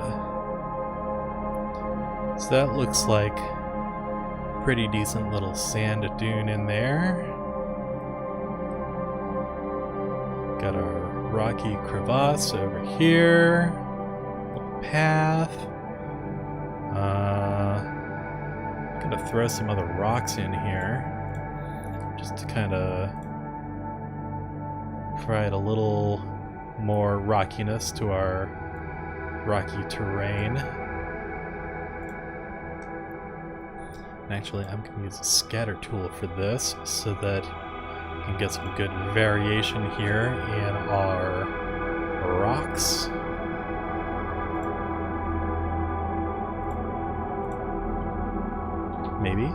So that looks like a pretty decent little sand dune in there. Got our rocky crevasse over here. Little path. Gonna throw some other rocks in here. Just to kind of provide a little more rockiness to our rocky terrain. And actually, I'm going to use a scatter tool for this so that we can get some good variation here in our rocks. Maybe.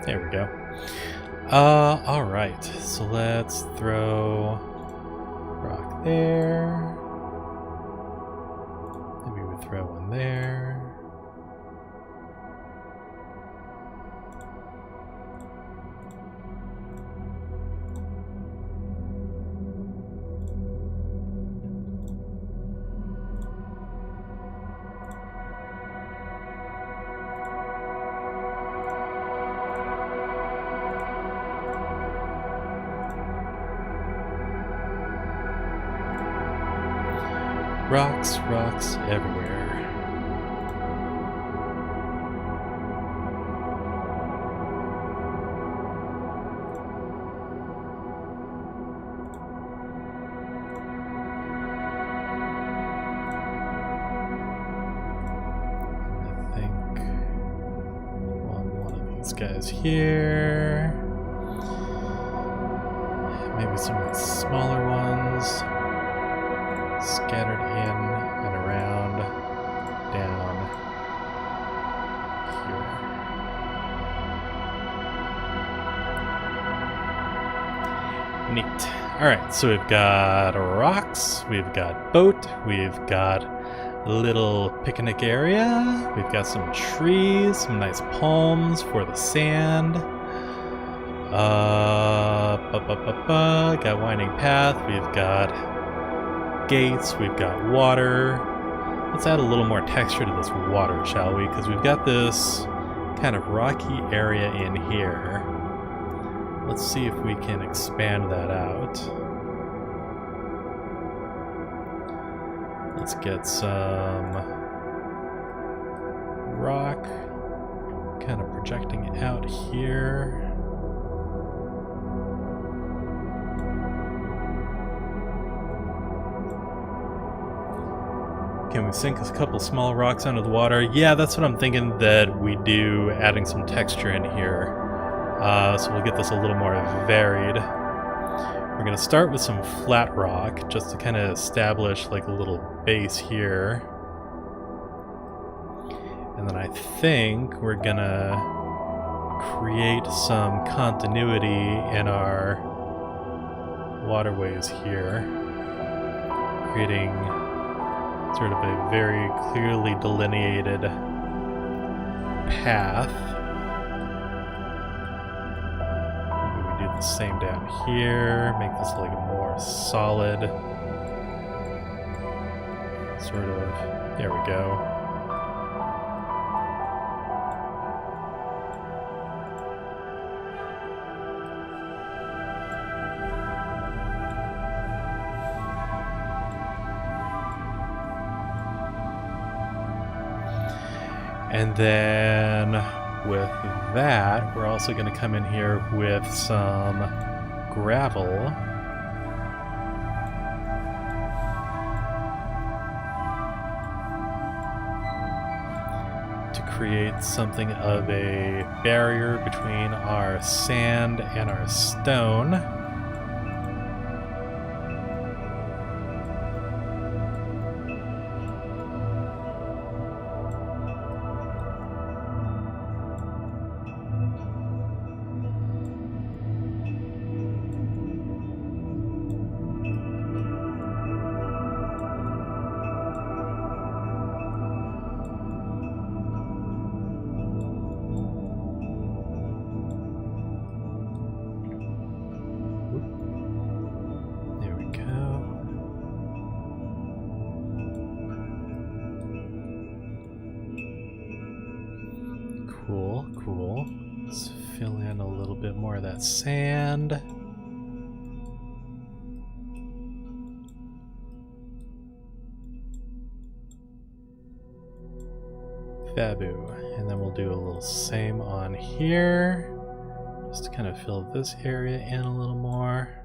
There we go. Alright, so let's throw rock there. Maybe we throw one there. Rocks, rocks everywhere. I think one of these guys here. Maybe some of the smaller ones. Scattered in and around down here. Neat. Alright, so we've got rocks, we've got boat, we've got a little picnic area, we've got some trees, some nice palms for the sand. Got winding path, we've got gates, we've got water. Let's add a little more texture to this water, shall we? Because we've got this kind of rocky area in here. Let's see if we can expand that out. Let's get some rock kind of projecting out here. Can we sink a couple small rocks under the water? Yeah, that's what I'm thinking that we do, adding some texture in here. So we'll get this a little more varied. We're going to start with some flat rock, just to kind of establish like a little base here. And then I think we're going to create some continuity in our waterways here, creating sort of a very clearly delineated path. Maybe we do the same down here, make this like a more solid sort of, there we go. And then with that, we're also going to come in here with some gravel. To create something of a barrier between our sand and our stone. Cool. Let's fill in a little bit more of that sand. Fabu. And then we'll do a little same on here, just to kind of fill this area in a little more.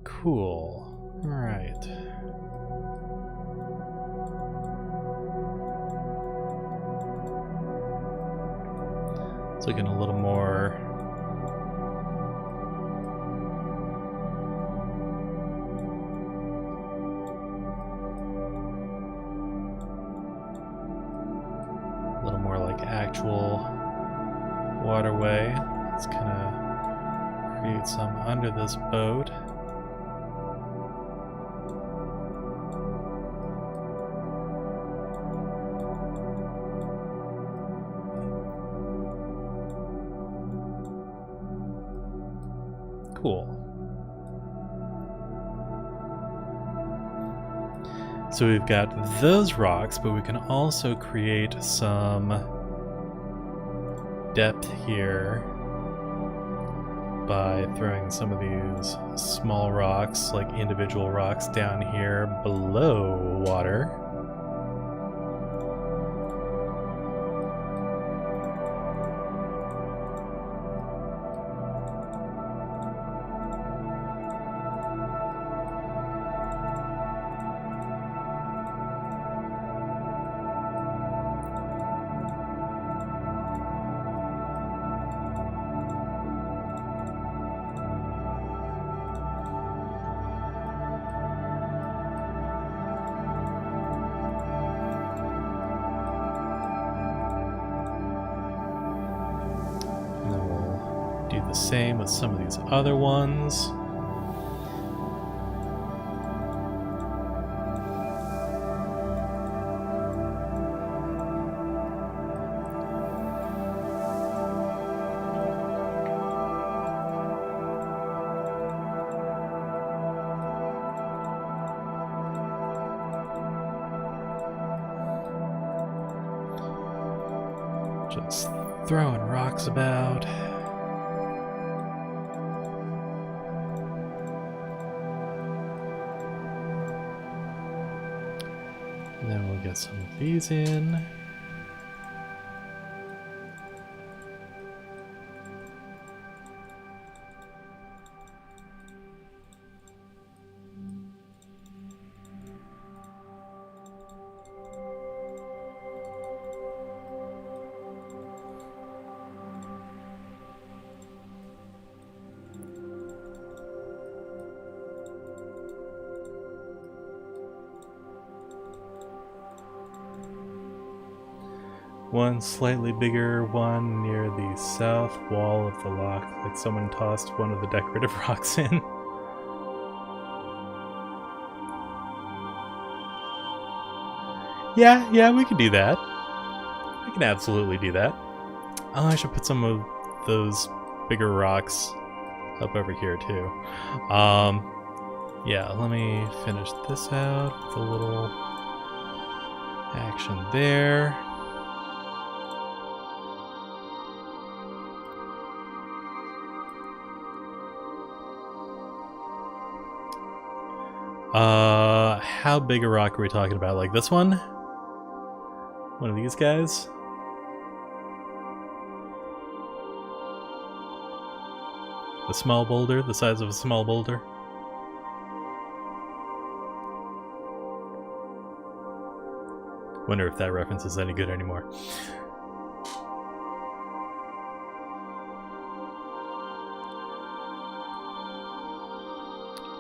Cool. All right. It's looking a little more like actual waterway. Let's kind of create some under this boat. Cool. So we've got those rocks, but we can also create some depth here by throwing some of these small rocks, like individual rocks, down here below water. Do the same with some of these other ones. Throwing rocks about. And then we'll get some of these in. One slightly bigger one near the south wall of the lock, like someone tossed one of the decorative rocks in. Yeah, we can do that. We can absolutely do that. Oh, I should put some of those bigger rocks up over here too. Yeah, let me finish this out with a little action there. How big a rock are we talking about? Like this one? One of these guys? A small boulder, the size of a small boulder? Wonder if that reference is any good anymore.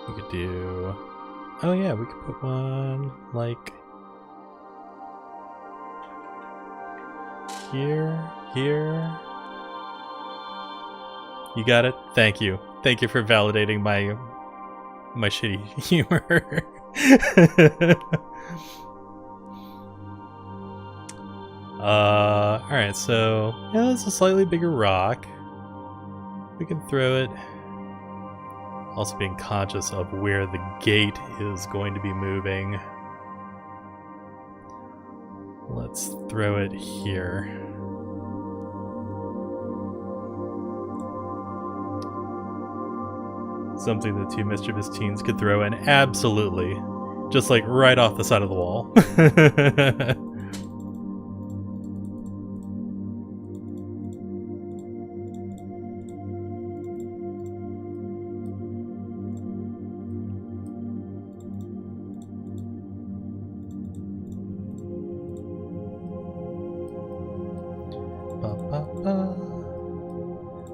We could do... Oh yeah, we could put one, like... here. You got it? Thank you. Thank you for validating my shitty humor. Alright, so yeah, that's a slightly bigger rock. We can throw it. Also being conscious of where the gate is going to be moving. Let's throw it here. Something the two mischievous teens could throw in. Absolutely. Just like right off the side of the wall.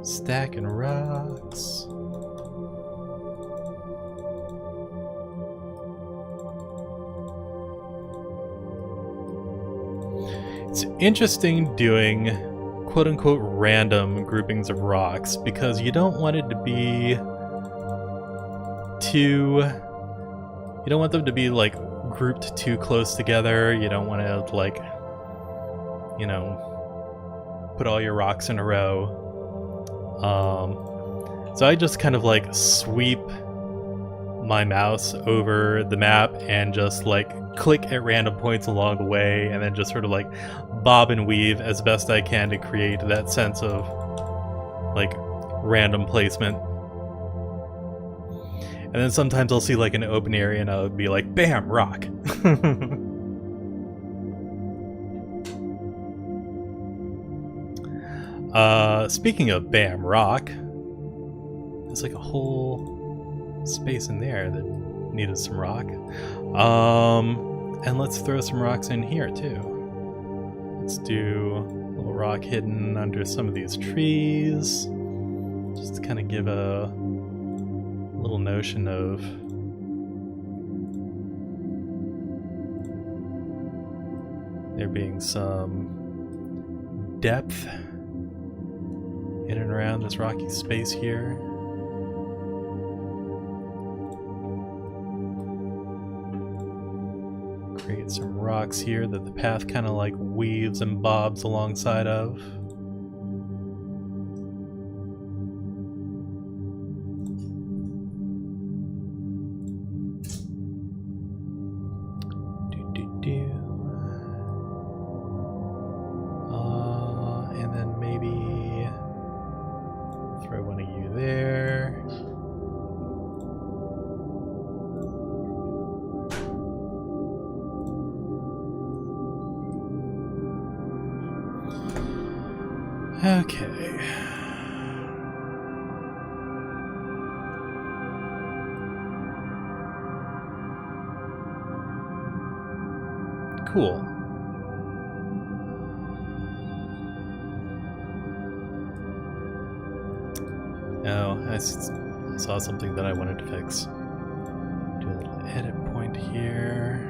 Stacking rocks. It's interesting doing quote-unquote random groupings of rocks because you don't want it to be too... You don't want them to be like grouped too close together. You don't want to like, you know, put all your rocks in a row. So I just kind of like sweep my mouse over the map and just like click at random points along the way and then just sort of like bob and weave as best I can to create that sense of like random placement. And then sometimes I'll see like an open area and I'll be like, bam, rock. Speaking of bam, rock, there's like a whole space in there that needed some rock. And let's throw some rocks in here too. Let's do a little rock hidden under some of these trees, just to kind of give a little notion of there being some depth in and around this rocky space here. Create some rocks here that the path kind of like weaves and bobs alongside of. And then maybe one of you there. Okay. Cool. Oh, I saw something that I wanted to fix. Do a little edit point here.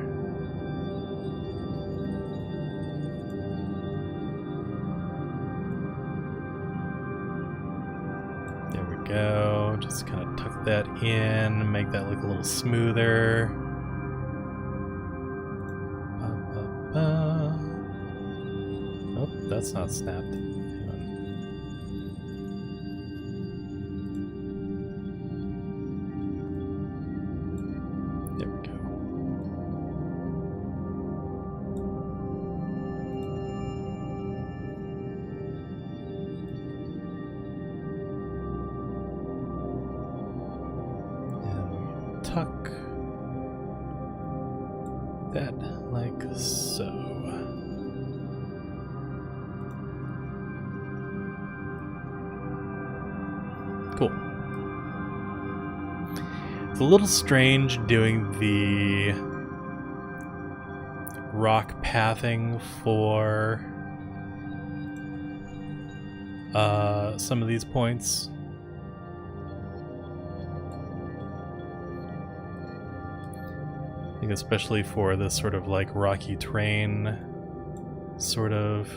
There we go. Just kind of tuck that in, make that look a little smoother. Oh, that's not snapped. There we go. And we tuck that like so. Cool. It's a little strange doing the rock pathing for some of these points. I think especially for this sort of like rocky terrain sort of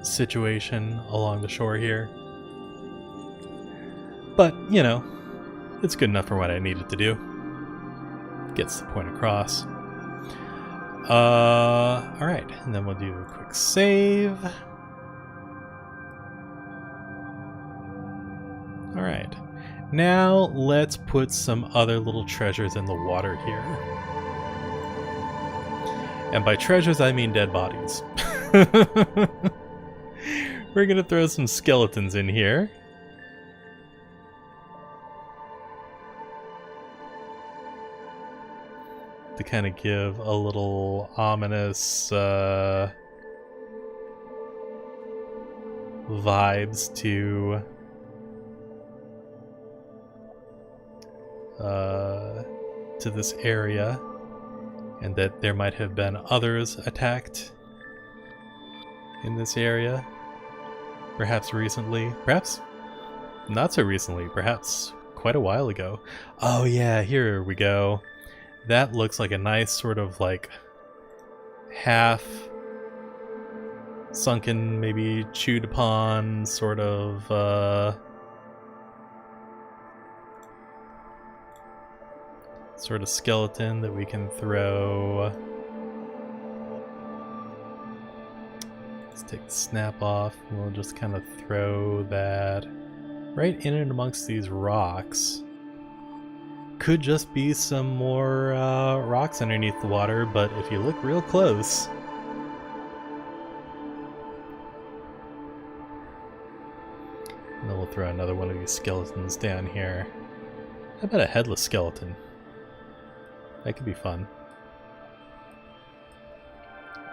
situation along the shore here. But, you know, it's good enough for what I needed to do. Gets the point across. Alright, and then we'll do a quick save. Alright, now let's put some other little treasures in the water here. And by treasures, I mean dead bodies. We're gonna throw some skeletons in here. To kind of give a little ominous vibes to this area, and that there might have been others attacked in this area, perhaps recently, perhaps not so recently, perhaps quite a while ago. Oh yeah, here we go. That looks like a nice sort of like half sunken, maybe chewed upon sort of skeleton that we can throw. Let's take the snap off and we'll just kind of throw that right in and amongst these rocks. Could just be some more rocks underneath the water, but if you look real close, and then we'll throw another one of these skeletons down here. How about a headless skeleton? That could be fun.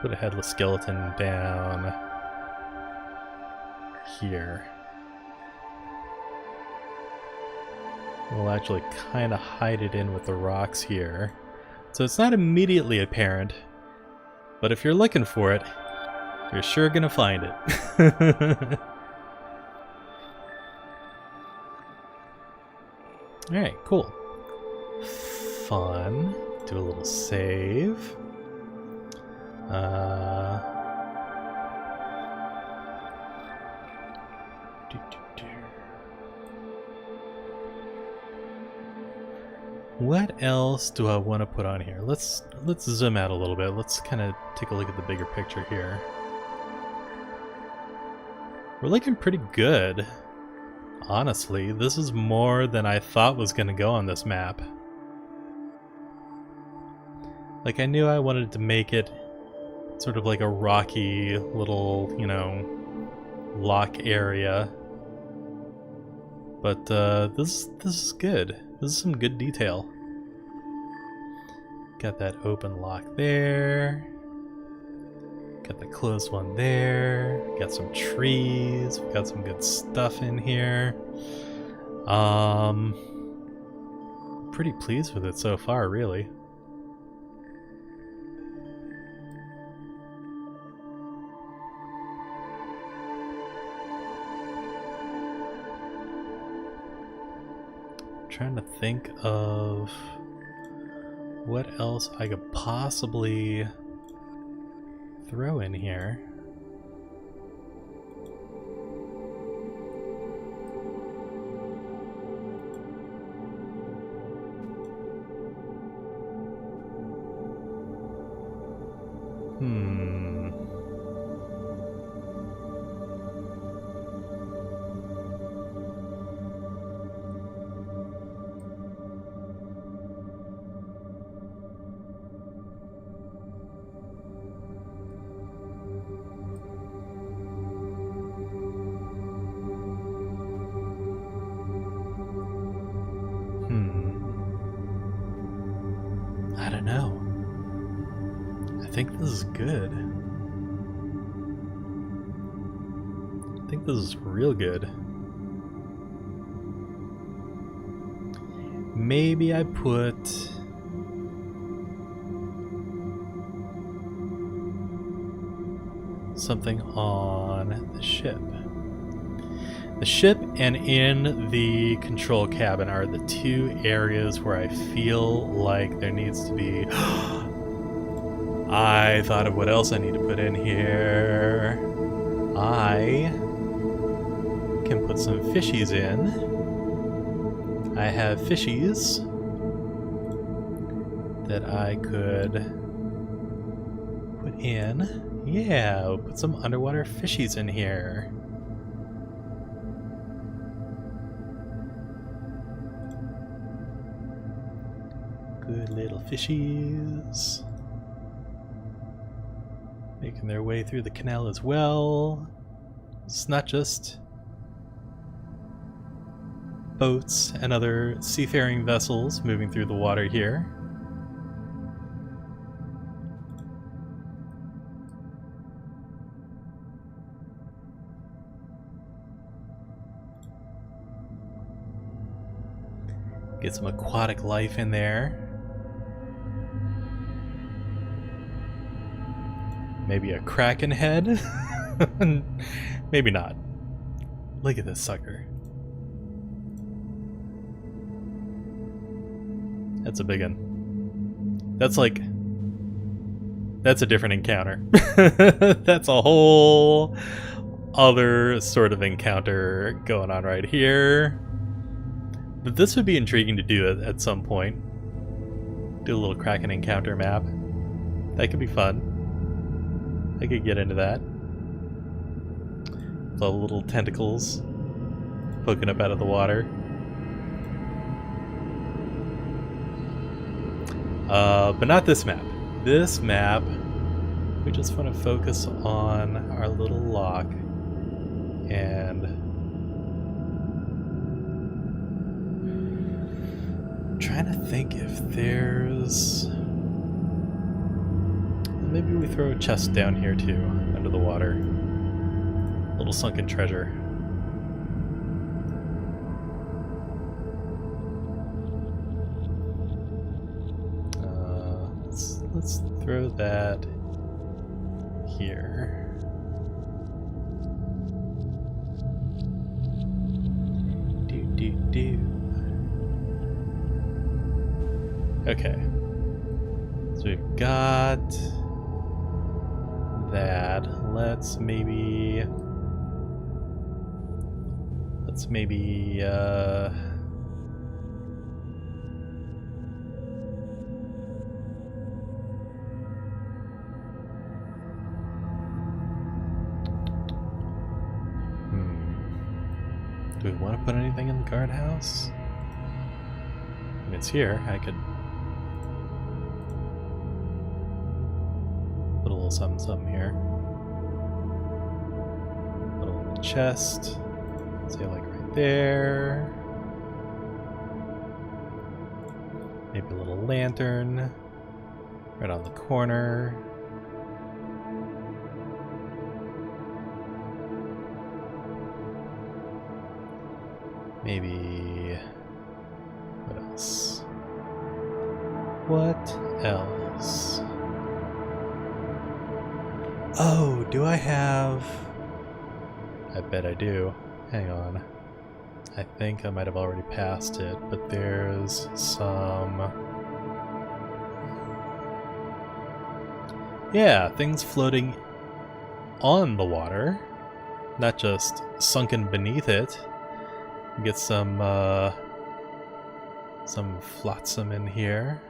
Put a headless skeleton down here. We'll actually kind of hide it in with the rocks here. So it's not immediately apparent, but if you're looking for it, you're sure gonna find it. Alright, cool. Fun. Do a little save. What else do I want to put on here? Let's zoom out a little bit. Let's kind of take a look at the bigger picture here. We're looking pretty good. Honestly, this is more than I thought was going to go on this map. Like, I knew I wanted to make it sort of like a rocky little, you know, lock area. But this is good. This is some good detail. Got that open lock there. Got the closed one there. Got some trees. We've got some good stuff in here. Pretty pleased with it so far, really. Trying to think of what else I could possibly throw in here. I don't know. I think this is good. I think this is real good. Maybe I put something on the ship. The ship and in the control cabin are the two areas where I feel like there needs to be... I thought of what else I need to put in here. I can put some fishies in. I have fishies that I could put in. Yeah, we'll put some underwater fishies in here. Good little fishies. Making their way through the canal as well. It's not just boats and other seafaring vessels moving through the water here. Get some aquatic life in there. Maybe a kraken head? Maybe not. Look at this sucker. That's a big one. That's like... That's a different encounter. That's a whole other sort of encounter going on right here. But this would be intriguing to do at some point. Do a little kraken encounter map. That could be fun. I could get into that. With all the little tentacles poking up out of the water. But not this map. This map, we just want to focus on our little lock and I'm trying to think if there's... Maybe we throw a chest down here too, under the water. A little sunken treasure. Let's throw that here. Do. Okay. So we've got that. Let's maybe do we want to put anything in the guardhouse? I mean, it's here. I could put a little something here. Put a little chest. Say like right there. Maybe a little lantern right on the corner. Maybe... what else? What else? Oh, do I have... I bet I do. Hang on. I think I might have already passed it, but there's some... yeah, things floating on the water, not just sunken beneath it. Get some flotsam in here.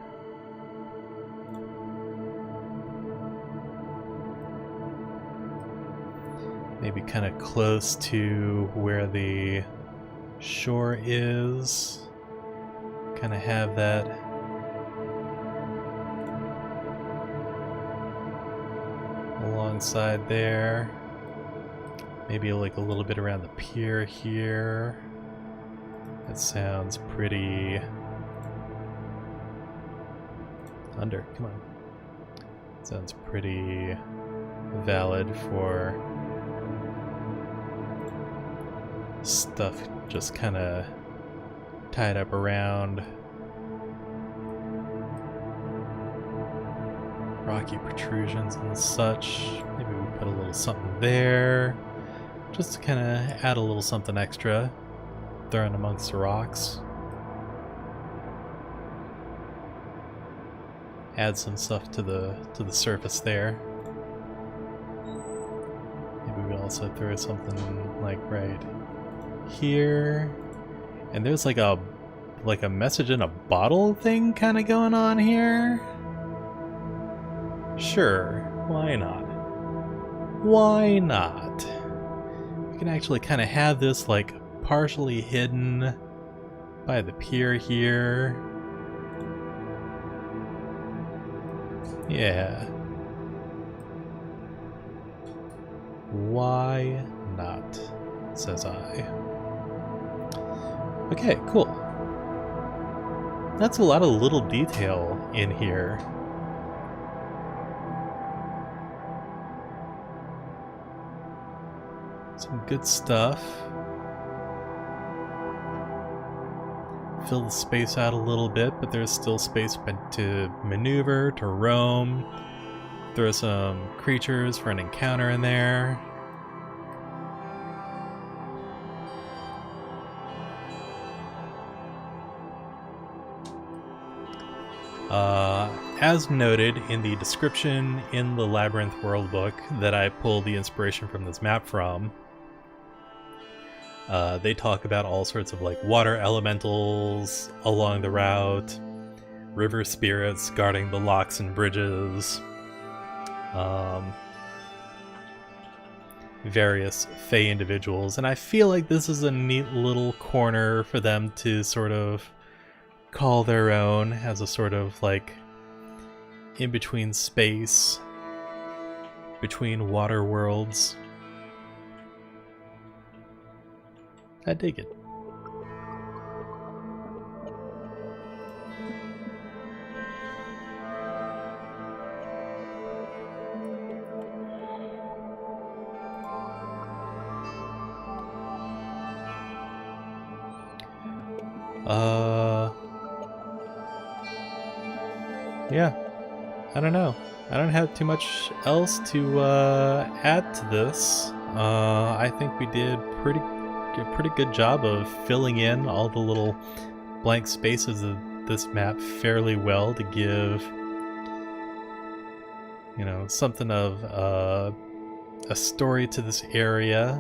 Maybe kind of close to where the shore is. Kind of have that alongside there. Maybe like a little bit around the pier here. That sounds pretty... under, come on. Sounds pretty valid for stuff just kind of tied up around rocky protrusions and such. Maybe we put a little something there just to kind of add a little something extra, thrown amongst the rocks. Add some stuff to the surface there. Maybe we also throw something like right here. And there's like a message in a bottle thing kind of going on here. Sure, why not? Why not? We can actually kind of have this like partially hidden by the pier here. Yeah. Why not? Says I. Okay, cool. That's a lot of little detail in here. Some good stuff. Fill the space out a little bit, but there's still space to maneuver, to roam. Throw some creatures for an encounter in there. As noted in the description in the Labyrinth Worldbook that I pulled the inspiration from this map from, they talk about all sorts of like water elementals along the route, river spirits guarding the locks and bridges, various Fey individuals, and I feel like this is a neat little corner for them to sort of call their own as a sort of like in-between space between water worlds. I dig it. Yeah, I don't know. I don't have too much else to add to this. I think we did a pretty good job of filling in all the little blank spaces of this map fairly well to give, you know, something of a story to this area,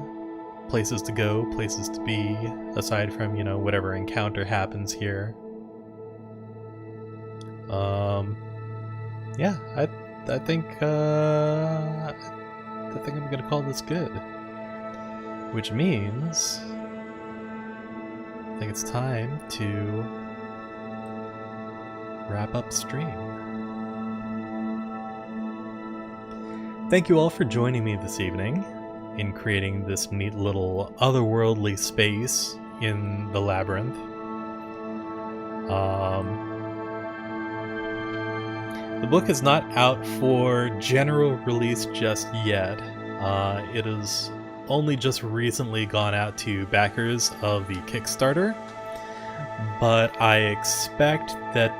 places to go, places to be, aside from, you know, whatever encounter happens here. Yeah, I think I'm gonna call this good. Which means I think it's time to wrap up stream. Thank you all for joining me this evening in creating this neat little otherworldly space in the Labyrinth. The book is not out for general release just yet. It has only just recently gone out to backers of the Kickstarter, but I expect that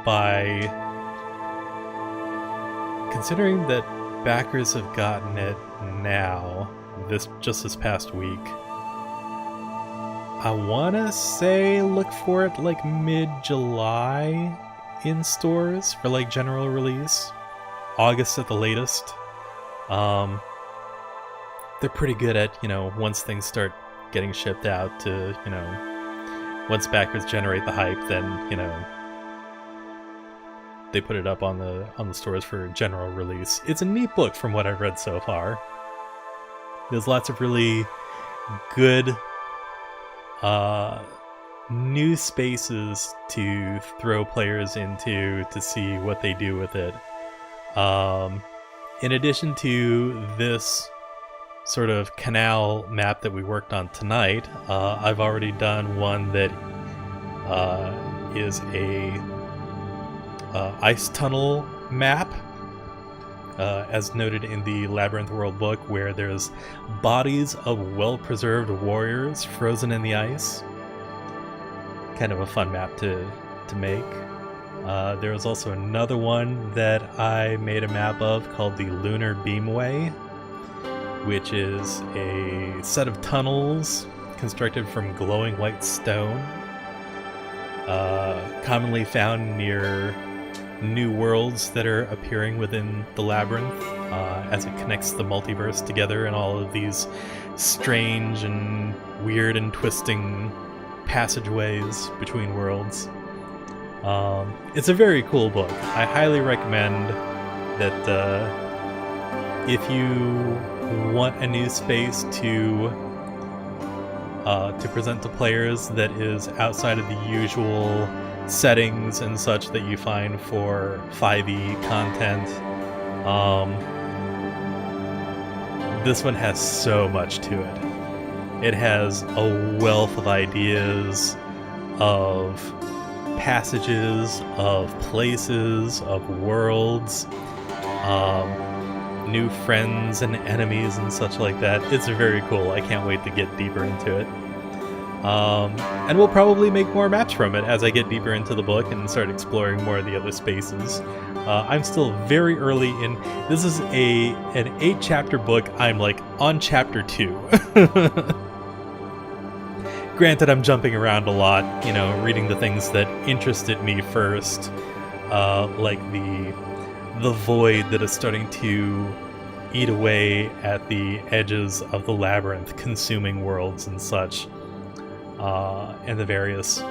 considering that backers have gotten it now, this past week, I want to say look for it like mid-July in stores for like general release. August at the latest. They're pretty good at, once things start getting shipped out to, once backers generate the hype, then, they put it up on the stores for general release. It's a neat book from what I've read so far. There's lots of really good new spaces to throw players into to see what they do with it. In addition to this sort of canal map that we worked on tonight, I've already done one that is a ice tunnel map, as noted in the Labyrinth Worldbook, where there's bodies of well-preserved warriors frozen in the ice. Kind of a fun map to make. There was also another one that I made a map of called the Lunar Beamway, which is a set of tunnels constructed from glowing white stone, commonly found near new worlds that are appearing within the Labyrinth, as it connects the multiverse together and all of these strange and weird and twisting passageways between worlds. It's a very cool book. I highly recommend that if you want a new space to present to players that is outside of the usual settings and such that you find for 5e content, this one has so much to it. It has a wealth of ideas, of passages, of places, of worlds, new friends and enemies and such like that. It's very cool. I can't wait to get deeper into it. And we'll probably make more maps from it as I get deeper into the book and start exploring more of the other spaces. I'm still very early in. This is an 8-chapter book. I'm like on chapter 2. Granted, I'm jumping around a lot, reading the things that interested me first, like the void that is starting to eat away at the edges of the labyrinth, consuming worlds and such, and the various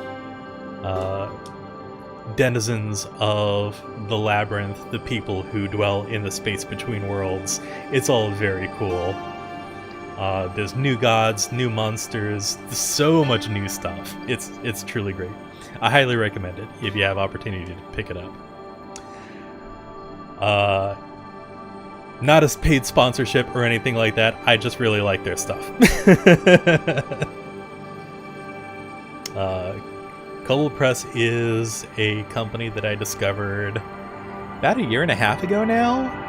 denizens of the labyrinth, the people who dwell in the space between worlds. It's all very cool. There's new gods, new monsters, so much new stuff. It's truly great. I highly recommend it if you have opportunity to pick it up. Not a paid sponsorship or anything like that. I just really like their stuff. Kobold Press is a company that I discovered about 1.5 years ago now.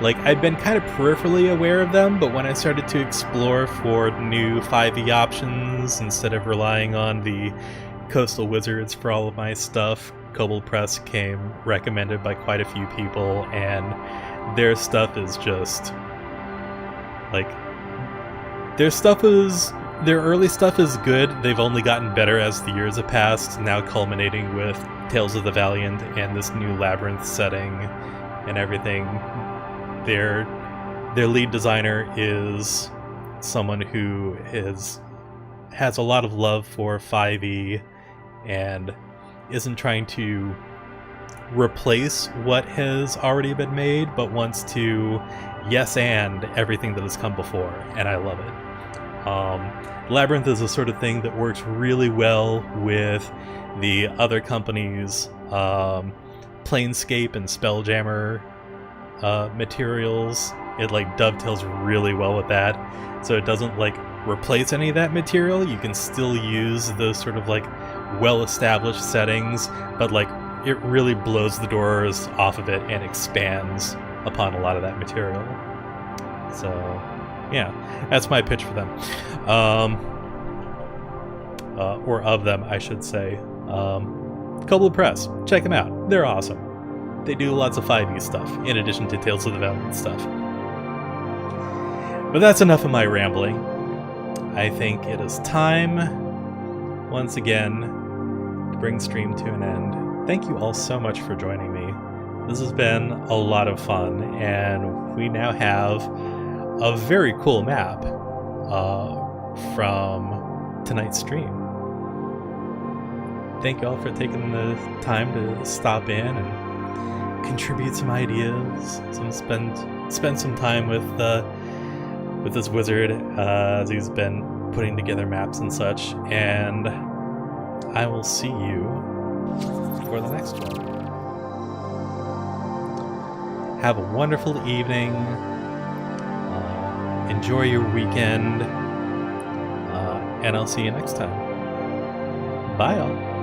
Like, I've been kind of peripherally aware of them, but when I started to explore for new 5e options instead of relying on the Coastal Wizards for all of my stuff, Kobold Press came recommended by quite a few people, and their stuff is just like, their early stuff is good. They've only gotten better as the years have passed, now culminating with Tales of the Valiant and this new Labyrinth setting and everything. Their lead designer is someone who has a lot of love for 5e and isn't trying to replace what has already been made, but wants to yes and everything that has come before, and I love it. Labyrinth is the sort of thing that works really well with the other companies' Planescape and Spelljammer materials. It like dovetails really well with that, so it doesn't like replace any of that material. You can still use those sort of like well-established settings, but like it really blows the doors off of it and expands upon a lot of that material. So yeah, that's my pitch for them. Or of them, I should say. Kobold Press, check them out. They're awesome. They do lots of 5e stuff, in addition to Tales of the Valiant stuff. But that's enough of my rambling. I think it is time, once again, to bring stream to an end. Thank you all so much for joining me. This has been a lot of fun, and we now have a very cool map from tonight's stream. Thank you all for taking the time to stop in and contribute some ideas, spend some time with this wizard as he's been putting together maps and such. And I will see you for the next one. Have a wonderful evening. Enjoy your weekend, and I'll see you next time. Bye, all.